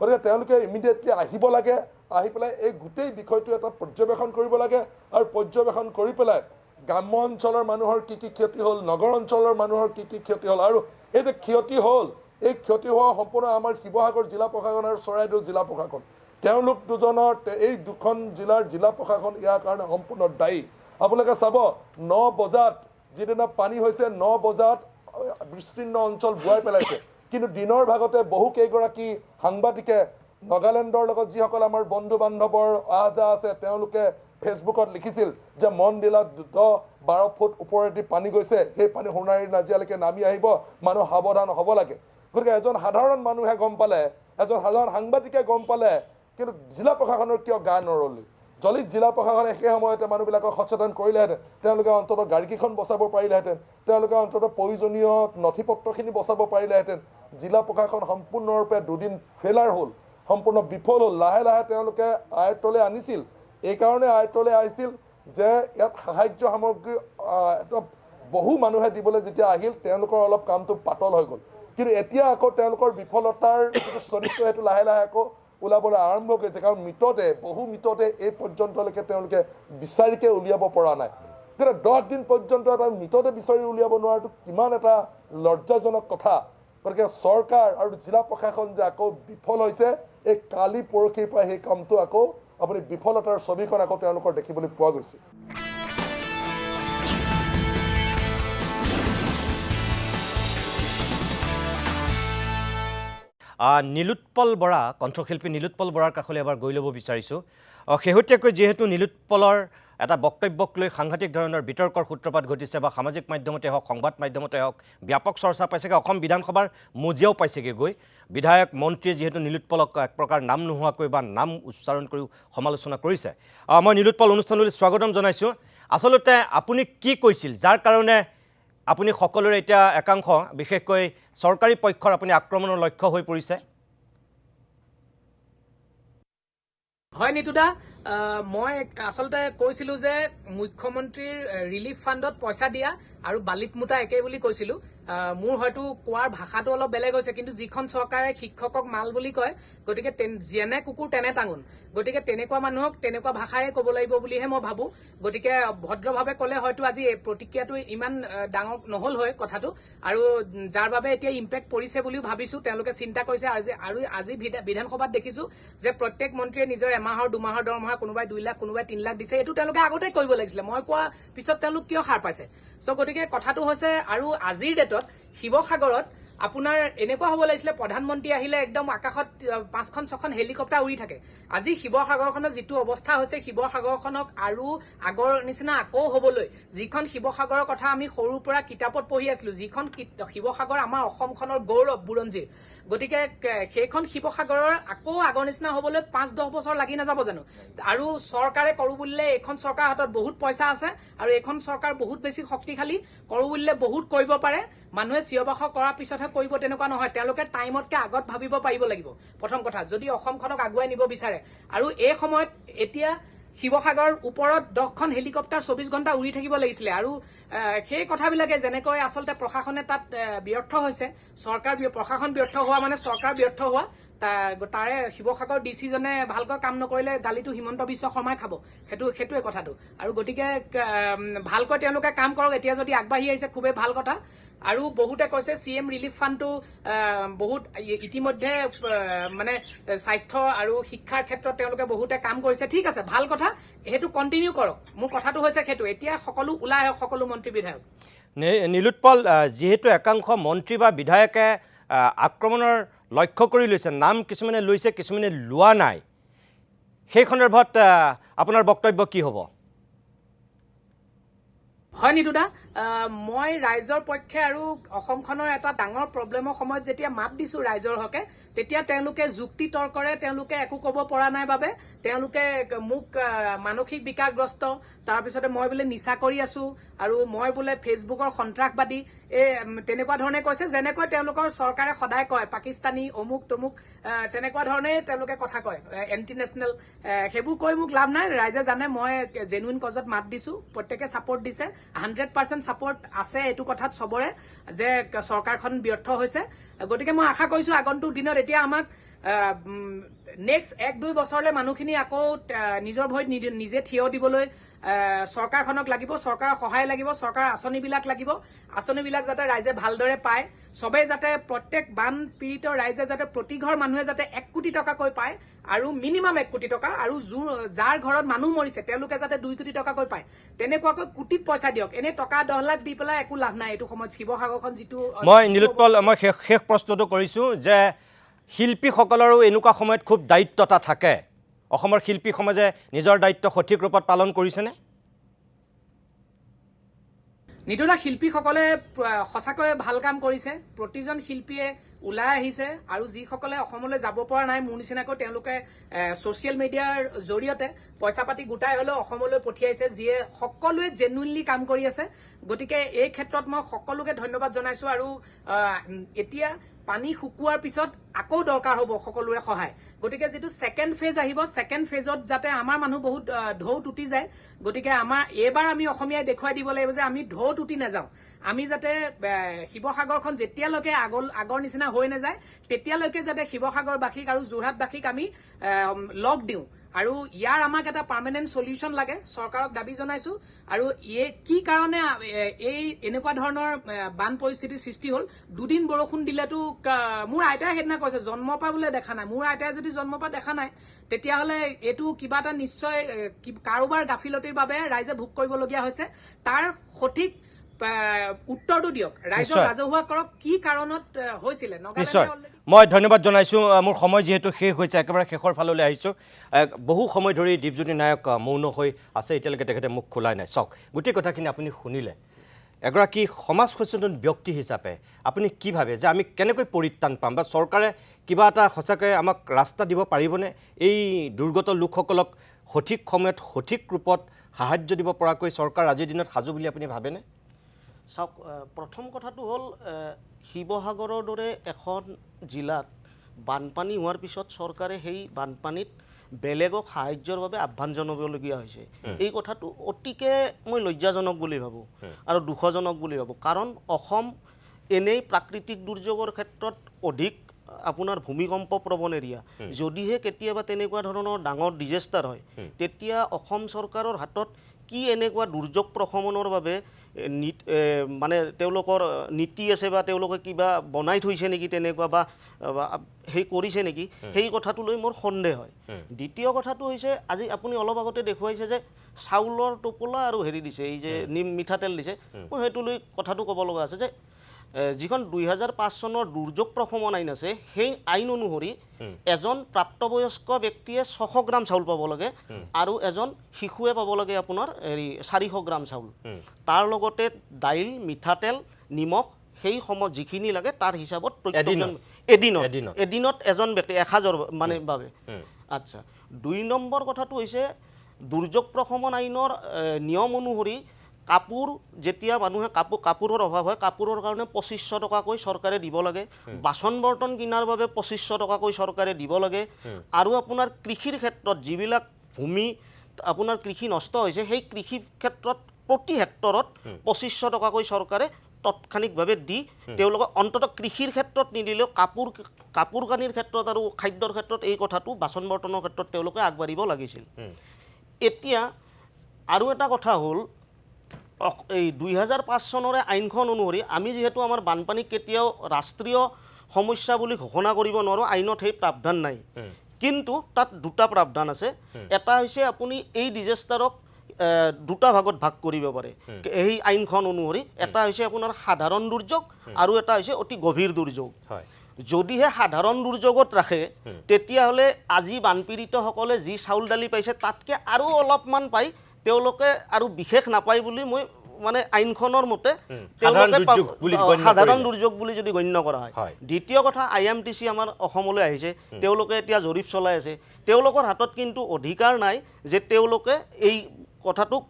গতিকে তেওঁলোকে ইমিডিয়েটলি আহিব লাগে, আহি পেলাই এই গোটেই বিষয়টো এটা পৰ্যবেক্ষণ কৰিব লাগে আৰু পৰ্যবেক্ষণ কৰি পেলাই গ্ৰাম্য অঞ্চলৰ মানুহৰ কি কি ক্ষতি হ'ল, নগৰ অঞ্চলৰ মানুহৰ কি কি ক্ষতি হ'ল আৰু এই যে ক্ষতি হ'ল, এই ক্ষতি হোৱা সম্পূৰ্ণ আমাৰ শিৱসাগৰ জিলা প্ৰশাসন আৰু চৰাইদেউ জিলা প্ৰশাসন, তেওঁলোক দুজনৰ এই 2খন জিলাৰ জিলা প্ৰশাসন ইয়াৰ কাৰণে সম্পূৰ্ণ দায়ী। আপোনালোকে চাব 9 বজাত যিদিনা পানী হৈছে 9 বজাত বিস্তীৰ্ণ অঞ্চল বুৱাই পেলাইছে, কিন্তু দিনৰ ভাগতে বহু কেইগৰাকী সাংবাদিকে নাগালেণ্ডৰ লগত যিসকল আমাৰ বন্ধু বান্ধৱৰ আহ-যাহ আছে তেওঁলোকে ফেচবুকত লিখিছিল যে মনডিলাত 10-12 ফুট ওপৰেদি পানী গৈছে, সেই পানী সোণাৰী নাজিয়ালৈকে নামি আহিব, মানুহ সাৱধান হ'ব লাগে। গতিকে এজন সাধাৰণ মানুহে গম পালে, এজন সাধাৰণ সাংবাদিকে গম পালে, কিন্তু জিলা প্ৰশাসনৰ কিয় গা নৰলি? যদি জিলা প্ৰশাসনে সেই সময়তে মানুহবিলাকক সচেতন কৰিলেহেঁতেন, তেওঁলোকে অন্ততঃ গাড়ীকেইখন বচাব পাৰিলেহেঁতেন, তেওঁলোকে অন্ততঃ প্ৰয়োজনীয় নথি পত্ৰখিনি বচাব পাৰিলেহেঁতেন। জিলা প্ৰশাসন সম্পূৰ্ণৰূপে 2 দিন ফেইলাৰ হ'ল, সম্পূৰ্ণ বিফল হ'ল। লাহে লাহে তেওঁলোকে আয়ত্তলৈ আনিছিল, এইকাৰণে আয়ত্তলৈ আহিছিল যে ইয়াত সাহায্য সামগ্ৰী বহু মানুহে দিবলৈ যেতিয়া আহিল তেওঁলোকৰ অলপ কামটো পাতল হৈ গ'ল। কিন্তু এতিয়া আকৌ তেওঁলোকৰ বিফলতাৰ যিটো চৰিত্ৰ সেইটো লাহে লাহে আকৌ ওলাবলৈ আৰম্ভ কৰিছে, কাৰণ বহু মৃততে এই পৰ্যন্তলৈকে তেওঁলোকে বিচাৰিকে উলিয়াব পৰা নাই। কিন্তু 10 দিন পৰ্যন্ত এটা মৃততে বিচাৰি উলিয়াব নোৱাৰাটো কিমান এটা লজ্জাজনক কথা। গতিকে চৰকাৰ আৰু জিলা প্ৰশাসন যে আকৌ বিফল হৈছে, এই কালি পৰহিৰ পৰা সেই কামটো আকৌ আপুনি বিফলতাৰ ছবিখন আকৌ তেওঁলোকৰ দেখিবলৈ পোৱা গৈছে। নীলোৎপল বৰা কণ্ঠশিল্পী নীলোৎপল বৰাৰ কাষলৈ এবাৰ গৈ ল'ব বিচাৰিছোঁ শেহতীয়াকৈ যিহেতু নীলোৎপলৰ এটা বক্তব্যক লৈ সাংঘাতিক ধৰণৰ বিতৰ্কৰ সূত্ৰপাত ঘটিছে বা সামাজিক মাধ্যমতে হওক সংবাদ মাধ্যমতে হওক ব্যাপক চৰ্চা পাইছেগৈ অসম বিধানসভাৰ মজিয়াও পাইছেগৈ গৈ বিধায়ক মন্ত্ৰীয়ে যিহেতু নীলোৎপলক এক প্ৰকাৰ নাম নোহোৱাকৈ বা নাম উচ্চাৰণ কৰিও সমালোচনা কৰিছে মই নীলোৎপল অনুষ্ঠানলৈ স্বাগতম জনাইছোঁ আচলতে আপুনি কি কৈছিল যাৰ কাৰণে আপুনি সকলোৰে এতিয়া একাংশ বিশেষকৈ চৰকাৰী পক্ষৰ আপুনি আক্ৰমণৰ লক্ষ্য হৈ পৰিছে হয় নিতুদা মই আচলতে কৈছিলোঁ যে মুখ্যমন্ত্ৰীৰ ৰিলিফ ফাণ্ডত পইচা দিয়া আৰু বালিত মুটা একে বুলি কৈছিলোঁ মোৰ হয়তো কোৱাৰ ভাষাটো অলপ বেলেগ হৈছে কিন্তু যিখন চৰকাৰে শিক্ষকক মাল বুলি কয় গতিকে যেনে কুকুৰ তেনে টাঙোন গতিকে তেনেকুৱা মানুহক তেনেকুৱা ভাষাৰে ক'ব লাগিব বুলিহে মই ভাবোঁ গতিকে ভদ্ৰভাৱে ক'লে হয়তো আজি এই প্ৰতিক্ৰিয়াটো ইমান ডাঙৰ নহ'ল হয় কথাটো আৰু যাৰ বাবে এতিয়া ইম্পেক্ট পৰিছে বুলিও ভাবিছোঁ তেওঁলোকে চিন্তা কৰিছে আৰু আজি বিধানসভাত দেখিছোঁ যে প্ৰত্যেক মন্ত্ৰীয়ে নিজৰ এমাহৰ দুমাহৰ দৰমহা কোনোবাই 2 লাখ কোনোবাই 3 লাখ দিছে এইটো তেওঁলোকে আগতে কৰিব লাগিছিলে মই কোৱা পিছত তেওঁলোক কিয় সাৰ পাইছে চ' গতিকে কথাটো হৈছে আৰু আজিৰ ডেটত শিৱসাগৰত আপোনাৰ এনেকুৱা হ'ব লাগিছিলে প্ৰধানমন্ত্ৰী আহিলে একদম আকাশত 5-6খন হেলিকপ্টাৰ উৰি থাকে আজি শিৱসাগৰখনৰ যিটো অৱস্থা হৈছে শিৱসাগৰখনক আৰু আগৰ নিচিনা আকৌ হ'বলৈ যিখন শিৱসাগৰৰ কথা আমি সৰুৰ পৰা কিতাপত পঢ়ি আছিলোঁ যিখন শিৱসাগৰ আমাৰ অসমখনৰ গৌৰৱ বুৰঞ্জীৰ গতিকে সেইখন শিৱসাগৰৰ আকৌ আগৰ নিচিনা হ'বলৈ 5-10 বছৰ লাগি নাযাব জানো আৰু চৰকাৰে কৰোঁ বুলিলে এইখন চৰকাৰৰ হাতত বহুত পইচা আছে আৰু এইখন চৰকাৰ বহুত বেছি শক্তিশালী কৰোঁ বুলিলে বহুত কৰিব পাৰে মানুহে চিঞৰ-বাখৰ কৰাৰ পিছতহে কৰিব তেনেকুৱা নহয় তেওঁলোকে টাইমতকৈ আগত ভাবিব পাৰিব লাগিব প্ৰথম কথা যদি অসমখনক আগুৱাই নিব বিচাৰে আৰু এই সময়ত এতিয়া শিৱসাগৰৰ ওপৰত 10খন হেলিকপ্টাৰ 24 ঘণ্টা উৰি থাকিব লাগিছিলে আৰু সেই কথাবিলাকে যেনেকৈ আচলতে প্ৰশাসনে তাত ব্যৰ্থ হৈছে প্ৰশাসন ব্যৰ্থ হোৱা মানে চৰকাৰ ব্যৰ্থ হোৱা তাৰে শিৱসাগৰ ডিচিজনে ভালকৈ কাম নকৰিলে গালিটো হিমন্ত বিশ্ব শৰ্মাই খাব সেইটোৱে কথাটো আৰু গতিকে ভালকৈ তেওঁলোকে কাম কৰক এতিয়া যদি আগবাঢ়ি আহিছে খুবেই ভাল কথা আৰু বহুতে কৈছে CM ৰিলিফ ফাণ্ডটো বহুত ইতিমধ্যে মানে স্বাস্থ্য আৰু শিক্ষাৰ ক্ষেত্ৰত তেওঁলোকে বহুতে কাম কৰিছে ঠিক আছে ভাল কথা সেইটো কণ্টিনিউ কৰক মোৰ কথাটো হৈছে সেইটো এতিয়া সকলো ওলাই আহক সকলো মন্ত্ৰী বিধায়ক নীলোৎপল যিহেতু একাংশ মন্ত্ৰী বা বিধায়কে আক্ৰমণৰ লক্ষ্য কৰি লৈছে নাম কিছুমানে লৈছে কিছুমানে লোৱা নাই সেই সন্দৰ্ভত আপোনাৰ বক্তব্য কি হ'ব হয় নিতুদা মই ৰাইজৰ পক্ষে আৰু অসমখনৰ এটা ডাঙৰ প্ৰব্লেমৰ সময়ত যেতিয়া মাত দিছোঁ ৰাইজৰ হকে তেতিয়া তেওঁলোকে যুক্তি তৰ্কৰে তেওঁলোকে একো ক'ব পৰা নাই বাবে তেওঁলোকে মোক মানসিক বিকাৰগ্ৰস্ত তাৰপিছতে মই বোলে নিচা কৰি আছোঁ আৰু মই বোলে ফেচবুকৰ সন্ত্ৰাসবাদী তেনেকুৱা ধৰণে কৈছে যেনেকৈ তেওঁলোকৰ চৰকাৰে সদায় কয় পাকিস্তানী অমুক তমুক তেনেকুৱা ধৰণে তেওঁলোকে কথা কয় এণ্টি নেশ্যনেল সেইবোৰ কৈ মোক লাভ নাই ৰাইজে জানে মই জেনুইন কজত মাত দিছোঁ প্ৰত্যেকে ছাপৰ্ট দিছে 100% ছাপৰ্ট আছে এইটো কথাত চবৰে যে চৰকাৰখন ব্যৰ্থ হৈছে গতিকে মই আশা কৰিছোঁ আগন্তুক দিনত এতিয়া আমাক নেক্সট 1-2 বছৰলৈ মানুহখিনি আকৌ নিজৰ ভৰিত নিজে থিয় দিবলৈ চৰকাৰখনক লাগিব চৰকাৰৰ সহায় লাগিব চৰকাৰৰ আঁচনিবিলাক লাগিব আঁচনিবিলাক যাতে ৰাইজে ভালদৰে পায় সবেই যাতে প্ৰত্যেক বান পীড়িত ৰাইজে যাতে প্ৰতি ঘৰ মানুহে যাতে 1 কোটি টকাকৈ পায় আৰু মিনিমাম 1 কোটি টকা আৰু যাৰ ঘৰত মানুহ মৰিছে তেওঁলোকে যাতে 2 কোটি টকাকৈ পায় তেনেকুৱাকৈ কোটিত পইচা দিয়ক এনে টকা 10 লাখ দি পেলাই একো লাভ নাই এইটো সময়ত শিৱসাগৰখন যিটো মই নীলোৎপল মই শেষ প্ৰশ্নটো কৰিছোঁ যে শিল্পীসকলৰো এনেকুৱা সময়ত খুব দায়িত্বতা থাকে অসমৰ শিল্পী সমাজে নিজৰ দায়িত্ব সঠিক ৰূপত পালন কৰিছেনে নিতুদা শিল্পীসকলে সঁচাকৈ ভাল কাম কৰিছে প্ৰতিজন শিল্পীয়ে ওলাই আহিছে আৰু যিসকলে অসমলৈ যাব পৰা নাই মোৰ নিচিনাকৈ তেওঁলোকে ছ'চিয়েল মিডিয়াৰ জৰিয়তে পইচা পাতি গোটাই হ'লেও অসমলৈ পঠিয়াইছে যিয়ে সকলোৱে জেনুইনলি কাম কৰি আছে গতিকে এই ক্ষেত্ৰত মই সকলোকে ধন্যবাদ জনাইছোঁ আৰু এতিয়া পানী শুকুৱাৰ পিছত আকৌ দৰকাৰ হ'ব সকলোৰে সহায় গতিকে যিটো ছেকেণ্ড ফেজ আহিব ছেকেণ্ড ফেজত যাতে আমাৰ মানুহ বহুত ঢৌ টুটি যায় গতিকে আমাৰ এইবাৰ আমি অসমীয়াই দেখুৱাই দিব লাগিব যে আমি ঢৌ টুটি নাযাওঁ আমি যাতে শিৱসাগৰখন যেতিয়ালৈকে আগৰ নিচিনা হৈ নাযায় তেতিয়ালৈকে যাতে শিৱসাগৰবাসীক আৰু যোৰহাটবাসীক আমি লগ দিওঁ আৰু ইয়াৰ আমাক এটা পাৰ্মানেণ্ট সলিউশ্যন লাগে চৰকাৰক দাবী জনাইছোঁ আৰু কি কাৰণে এই এনেকুৱা ধৰণৰ বান পৰিস্থিতিৰ সৃষ্টি হ'ল 2 দিন বৰষুণ দিলেতো মোৰ আইতাই সেইদিনা কৈছে জন্মৰ পৰা বোলে দেখা নাই মোৰ আইতাই যদি জন্মৰ পৰা দেখা নাই তেতিয়াহ'লে এইটো কিবা এটা নিশ্চয় কাৰোবাৰ গাফিলতিৰ বাবে ৰাইজে ভোগ কৰিবলগীয়া হৈছে তাৰ সঠিক উত্তৰটো দিয়ক ৰাইজক নিশ্চয়। ৰাজহুৱা কৰক কি কাৰণত হৈছিলে নিশ্চয় নগালেণ্ডে মই ধন্যবাদ জনাইছোঁ মোৰ সময় যিহেতু শেষ হৈছে একেবাৰে শেষৰ ফাললৈ আহিছোঁ বহু সময় ধৰি দীপজ্যোতি নায়ক মৌন হৈ আছে এতিয়ালৈকে তেখেতে মুখ খোলাই নাই চাওক গোটেই কথাখিনি আপুনি শুনিলে এগৰাকী সমাজ সচেতন ব্যক্তি হিচাপে আপুনি কি ভাবে যে আমি কেনেকৈ পৰিত্ৰাণ পাম বা চৰকাৰে কিবা এটা সঁচাকৈ আমাক ৰাস্তা দিব পাৰিবনে এই দুৰ্গত লোকসকলক সঠিক সময়ত সঠিক ৰূপত সাহায্য দিব পৰাকৈ চৰকাৰ আজিৰ দিনত সাজু বুলি আপুনি ভাবেনে চাওক প্ৰথম কথাটো হ'ল শিৱসাগৰৰ দৰে এখন জিলাত বানপানী হোৱাৰ পিছত চৰকাৰে সেই বানপানীত বেলেগক সাহায্যৰ বাবে আহ্বান জনাবলগীয়া হৈছে এই কথাটো অতিকে মই লজ্জাজনক বুলি ভাবোঁ আৰু দুখজনক বুলি ভাবোঁ কাৰণ অসম এনেই প্ৰাকৃতিক দুৰ্যোগৰ ক্ষেত্ৰত অধিক আপোনাৰ ভূমিকম্প প্ৰৱণ এৰিয়া যদিহে কেতিয়াবা তেনেকুৱা ধৰণৰ ডাঙৰ ডিজাষ্টাৰ হয় তেতিয়া অসম চৰকাৰৰ হাতত কি এনেকুৱা দুৰ্যোগ প্ৰশমনৰ বাবে মানে তেওঁলোকৰ নীতি আছে বা তেওঁলোকে কিবা বনাই থৈছে নেকি তেনেকুৱা বা সেই কৰিছে নেকি সেই কথাটো লৈ মোৰ সন্দেহ হয় দ্বিতীয় কথাটো হৈছে আজি আপুনি অলপ আগতে দেখুৱাইছে যে চাউলৰ টোপোলা আৰু হেৰি দিছে এই যে মিঠাতেল দিছে মই সেইটো লৈ কথাটো ক'ব লগা আছে যে যিখন 2005 চনৰ দুৰ্যোগ প্ৰশমন আইন আছে সেই আইন অনুসৰি এজন প্ৰাপ্তবয়স্ক ব্যক্তিয়ে 600 গ্ৰাম চাউল পাব লাগে আৰু এজন শিশুৱে পাব লাগে আপোনাৰ 400 গ্ৰাম চাউল তাৰ লগতে দাইল মিঠাতেল নিমখ সেই সময়ত যিখিনি লাগে তাৰ হিচাপত এদিনত এজন ব্যক্তি 1000 মানে বাবে আচ্ছা 2 নম্বৰ কথাটো হৈছে দুৰ্যোগ প্ৰশমন আইনৰ নিয়ম অনুসৰি কাপোৰ যেতিয়া মানুহে কাপোৰৰ অভাৱ হয় কাপোৰৰ কাৰণে 2500 টকাকৈ চৰকাৰে দিব লাগে বাচন বৰ্তন কিনাৰ বাবে 2500 টকাকৈ চৰকাৰে দিব লাগে আৰু আপোনাৰ কৃষিৰ ক্ষেত্ৰত যিবিলাক ভূমি আপোনাৰ কৃষি নষ্ট হৈছে সেই কৃষি ক্ষেত্ৰত প্ৰতি হেক্টৰত 2500 টকাকৈ চৰকাৰে তৎক্ষণিকভাৱে দি তেওঁলোকক অন্ততঃ কৃষিৰ ক্ষেত্ৰত নিদিলেও কাপোৰ কানিৰ ক্ষেত্ৰত আৰু খাদ্যৰ ক্ষেত্ৰত এই কথাটো বাচন বৰ্তনৰ ক্ষেত্ৰত তেওঁলোকে আগবাঢ়িব লাগিছিল এতিয়া আৰু এটা কথা হ'ল এই 2005 চনৰে আইনখন অনুসৰি আমি যিহেতু আমাৰ বানপানী কেতিয়াও ৰাষ্ট্ৰীয় সমস্যা বুলি ঘোষণা কৰিব নোৱাৰোঁ আইনত সেই প্ৰাৱধান নাই কিন্তু তাত দুটা প্ৰাৱধান আছে এটা হৈছে আপুনি এই ডিজাষ্টাৰক দুটা ভাগত ভাগ কৰিব পাৰে এই আইনখন অনুসৰি এটা হৈছে আপোনাৰ সাধাৰণ দুৰ্যোগ আৰু এটা হৈছে অতি গভীৰ দুৰ্যোগ যদিহে সাধাৰণ দুৰ্যোগত ৰাখে তেতিয়াহ'লে আজি বানপীড়িতসকলে যি চাউল দালি পাইছে তাতকৈ আৰু অলপমান পাই তেওঁলোকে আৰু বিশেষ নাপায় বুলি মই মানে আইনখনৰ মতে সাধাৰণ দুৰ্যোগ বুলি যদি গণ্য কৰা হয় দ্বিতীয় কথা IMTC আমাৰ অসমলৈ আহিছে তেওঁলোকে এতিয়া জৰীপ চলাই আছে তেওঁলোকৰ হাতত কিন্তু অধিকাৰ নাই যে তেওঁলোকে এই কথাটোক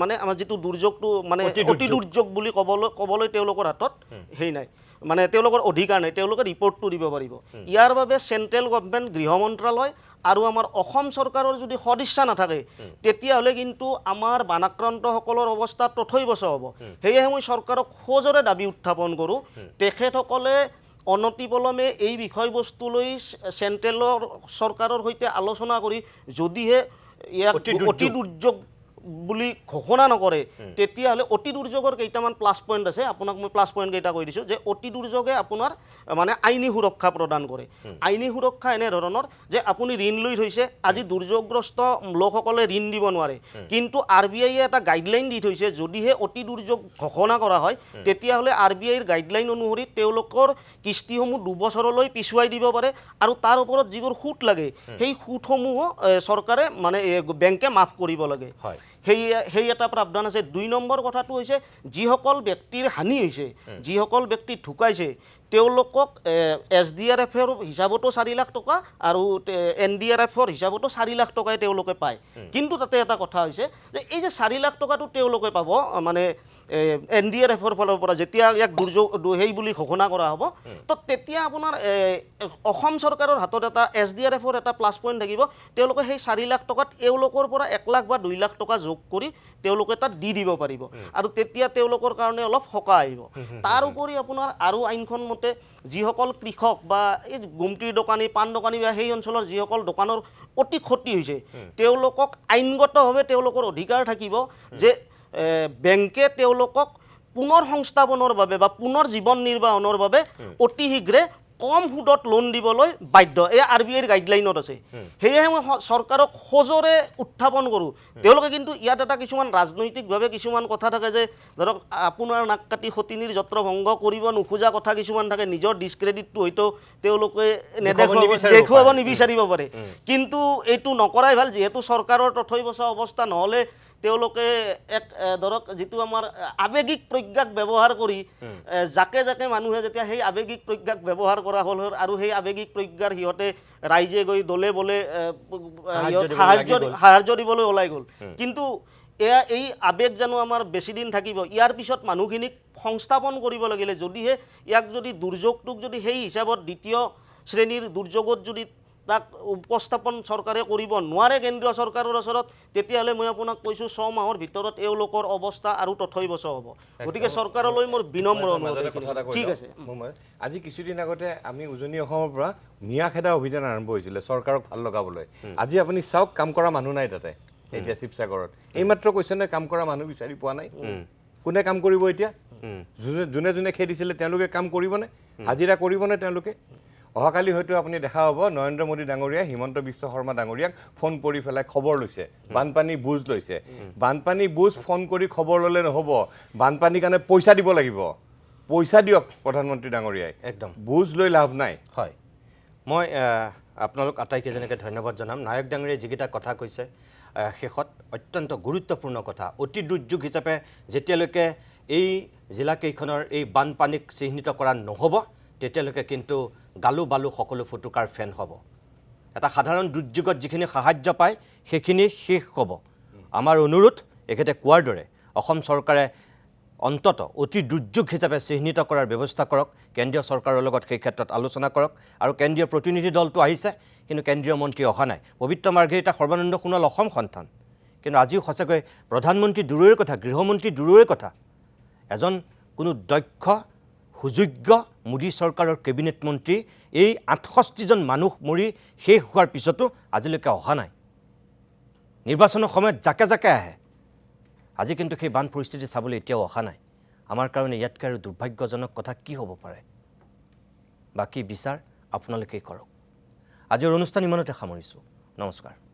মানে আমাৰ যিটো দুৰ্যোগটো মানে অতি দুৰ্যোগ বুলি ক'বলৈ তেওঁলোকৰ হাতত হেই নাই মানে তেওঁলোকৰ অধিকাৰ নাই তেওঁলোকে ৰিপৰ্টটো দিব পাৰিব ইয়াৰ বাবে চেণ্ট্ৰেল গভৰ্ণমেণ্ট গৃহ মন্ত্ৰালয় আৰু আমাৰ অসম চৰকাৰৰ যদি সদিচ্ছা নাথাকে তেতিয়াহ'লে কিন্তু আমাৰ বানাক্ৰান্তসকলৰ অৱস্থা তথৈবচ হ'ব সেয়েহে মই চৰকাৰক সজোৰে দাবী উত্থাপন কৰোঁ তেখেতসকলে অনতিপলমে এই বিষয়বস্তুলৈ চেণ্ট্ৰেলৰ চৰকাৰৰ সৈতে আলোচনা কৰি যদিহে ইয়াক অতি দুৰ্যোগ বুলি ঘোষণা নকৰে তেতিয়াহ'লে অতি দুৰ্যোগৰ কেইটামান প্লাছ পইণ্ট আছে আপোনাক মই প্লাছ পইণ্ট কেইটা কৈ দিছোঁ যে অতি দুৰ্যোগে আপোনাৰ মানে আইনী সুৰক্ষা প্ৰদান কৰে আইনী সুৰক্ষা এনেধৰণৰ যে আপুনি ঋণ লৈ থৈছে আজি দুৰ্যোগগ্ৰস্ত লোকসকলে ঋণ দিব নোৱাৰে কিন্তু RBI এটা গাইডলাইন দি থৈছে যদিহে অতি দুৰ্যোগ ঘোষণা কৰা হয় তেতিয়াহ'লে RBIৰ গাইডলাইন অনুসৰি তেওঁলোকৰ কিস্তিসমূহ 2 বছৰলৈ পিছুৱাই দিব পাৰে আৰু তাৰ ওপৰত যিবোৰ সুত লাগে সেই সুতসমূহ চৰকাৰে মানে বেংকে মাফ কৰিব লাগে সেই এটা প্ৰাৱধান আছে 2 নম্বৰ কথাটো হৈছে যিসকল ব্যক্তিৰ হানি হৈছে যিসকল ব্যক্তি ঢুকাইছে তেওঁলোকক SDRFৰ হিচাপতো 4 লাখ টকা আৰু NDRFৰ হিচাপতো 4 লাখ টকাই তেওঁলোকে পায় কিন্তু তাতে এটা কথা হৈছে যে এই যে 4 লাখ টকাটো তেওঁলোকে পাব মানে NDRFৰ ফালৰ পৰা যেতিয়া ইয়াক দুৰ্যোগ সেই বুলি ঘোষণা কৰা হ'ব তো তেতিয়া আপোনাৰ অসম চৰকাৰৰ হাতত এটা SDRFৰ এটা প্লাছ পইণ্ট থাকিব তেওঁলোকে সেই 4 লাখ টকাত এওঁলোকৰ পৰা 1 লাখ বা 2 লাখ টকা যোগ কৰি তেওঁলোকে তাত দি দিব পাৰিব আৰু তেতিয়া তেওঁলোকৰ কাৰণে অলপ সকাহ আহিব তাৰ উপৰি আপোনাৰ আৰু আইনখন মতে যিসকল কৃষক বা এই গুমটিৰ দোকানী পাণ দোকানী বা সেই অঞ্চলৰ যিসকল দোকানৰ অতি ক্ষতি হৈছে তেওঁলোকক আইনগতভাৱে তেওঁলোকৰ অধিকাৰ থাকিব যে বেংকে তেওঁলোকক পুনৰ সংস্থাপনৰ বাবে বা পুনৰ জীৱন নিৰ্বাহনৰ বাবে অতি শীঘ্ৰে কম সুদত লোন দিবলৈ বাধ্য এই RBIৰ গাইডলাইনত আছে সেয়েহে মই চৰকাৰক সজোৰে উত্থাপন কৰোঁ তেওঁলোকে কিন্তু ইয়াত এটা কিছুমান ৰাজনৈতিকভাৱে কিছুমান কথা থাকে যে ধৰক আপোনাৰ নাক কাটি সতিনীৰ যত্ৰ ভংগ কৰিব নোখোজা কথা কিছুমান থাকে নিজৰ ডিছক্ৰেডিটটো হয়তো তেওঁলোকে দেখুৱাব নিবিচাৰিব পাৰে কিন্তু এইটো নকৰাই ভাল যিহেতু চৰকাৰৰ তথৈবচ অৱস্থা নহ'লে তেওঁলোকে এক ধৰক যিটো আমাৰ আৱেগিক প্ৰজ্ঞাক ব্যৱহাৰ কৰি যাকে যাকে মানুহে যেতিয়া সেই আৱেগিক প্ৰজ্ঞাক ব্যৱহাৰ কৰা হ'ল আৰু সেই আৱেগিক প্ৰজ্ঞাৰ সিহঁতে ৰাইজে গৈ দলে বলে সাহায্য দিবলৈ ওলাই গ'ল কিন্তু এয়া এই আৱেগ জানো আমাৰ বেছি দিন থাকিব ইয়াৰ পিছত মানুহখিনিক সংস্থাপন কৰিব লাগিলে যদিহে ইয়াক যদি দুৰ্যোগটোক যদি সেই হিচাপত দ্বিতীয় শ্ৰেণীৰ দুৰ্যোগত যদি তাক উপস্থাপন চৰকাৰে কৰিব নোৱাৰে কেন্দ্ৰীয় চৰকাৰৰ ওচৰত তেতিয়াহ'লে মই আপোনাক কৈছোঁ 6 মাহৰ ভিতৰত এওঁলোকৰ অৱস্থা আৰু তথৈবচ হ'ব গতিকে চৰকাৰলৈ মোৰ বিনম্ৰ অনুৰোধ ঠিক আছে আজি কিছুদিন আগতে আমি উজনি অসমৰ পৰা মিয়া খেদা অভিযান আৰম্ভ হৈছিলে চৰকাৰক ভাল লগাবলৈ আজি আপুনি চাওক কাম কৰা মানুহ নাই তাতে এতিয়া শিৱসাগৰত এইমাত্ৰ কৈছে নে কাম কৰা মানুহ বিচাৰি পোৱা নাই কোনে কাম কৰিব এতিয়া যোনে যোনে খেদিছিলে তেওঁলোকে কাম কৰিবনে হাজিৰা কৰিবনে তেওঁলোকে অহাকালি হয়তো আপুনি দেখা হ'ব নৰেন্দ্ৰ মোদী ডাঙৰীয়া হিমন্ত বিশ্ব শৰ্মা ডাঙৰীয়াক ফোন কৰি পেলাই খবৰ লৈছে বানপানী বুজ লৈছে বানপানী বুজ ফোন কৰি খবৰ ল'লে নহ'ব বানপানীৰ কাৰণে পইচা দিব লাগিব পইচা দিয়ক প্ৰধানমন্ত্ৰী ডাঙৰীয়াই একদম বুজ লৈ লাভ নাই হয় মই আপোনালোক আটাইকেইজনকে ধন্যবাদ জনাম নায়ক ডাঙৰীয়াই যিকেইটা কথা কৈছে শেষত অত্যন্ত গুৰুত্বপূৰ্ণ কথা অতি দুৰ্যোগ হিচাপে যেতিয়ালৈকে এই জিলাকেইখনৰ এই বানপানীক চিহ্নিত কৰা নহ'ব তেতিয়ালৈকে কিন্তু গালু বালু সকলো ফুটুকাৰ ফেন হ'ব এটা সাধাৰণ দুৰ্যোগত যিখিনি সাহায্য পায় সেইখিনি শেষ হ'ব আমাৰ অনুৰোধ এখেতে কোৱাৰ দৰে অসম চৰকাৰে অন্তত অতি দুৰ্যোগ হিচাপে চিহ্নিত কৰাৰ ব্যৱস্থা কৰক কেন্দ্ৰীয় চৰকাৰৰ লগত সেই ক্ষেত্ৰত আলোচনা কৰক আৰু কেন্দ্ৰীয় প্ৰতিনিধি দলটো আহিছে কিন্তু কেন্দ্ৰীয় মন্ত্ৰী অহা নাই পবিত্ৰ মাৰ্ঘেৰিটা সৰ্বানন্দ সোণোৱাল অসম সন্তান কিন্তু আজিও সঁচাকৈ প্ৰধানমন্ত্ৰী দূৰৈৰ কথা গৃহমন্ত্ৰী দূৰৈৰ কথা এজন কোনো দক্ষ সুযোগ্য মোদী চৰকাৰৰ কেবিনেট মন্ত্ৰী এই ৬৮জন মানুহ মৰি শেষ হোৱাৰ পিছতো আজিলৈকে অহা নাই নিৰ্বাচনৰ সময়ত জাকে জাকে আহে আজি কিন্তু সেই বান পৰিস্থিতি চাবলৈ এতিয়াও অহা নাই আমাৰ কাৰণে ইয়াতকৈ আৰু দুৰ্ভাগ্যজনক কথা কি হ'ব পাৰে বাকী বিচাৰ আপোনালোকেই কৰক আজিৰ অনুষ্ঠান ইমানতে সামৰিছোঁ নমস্কাৰ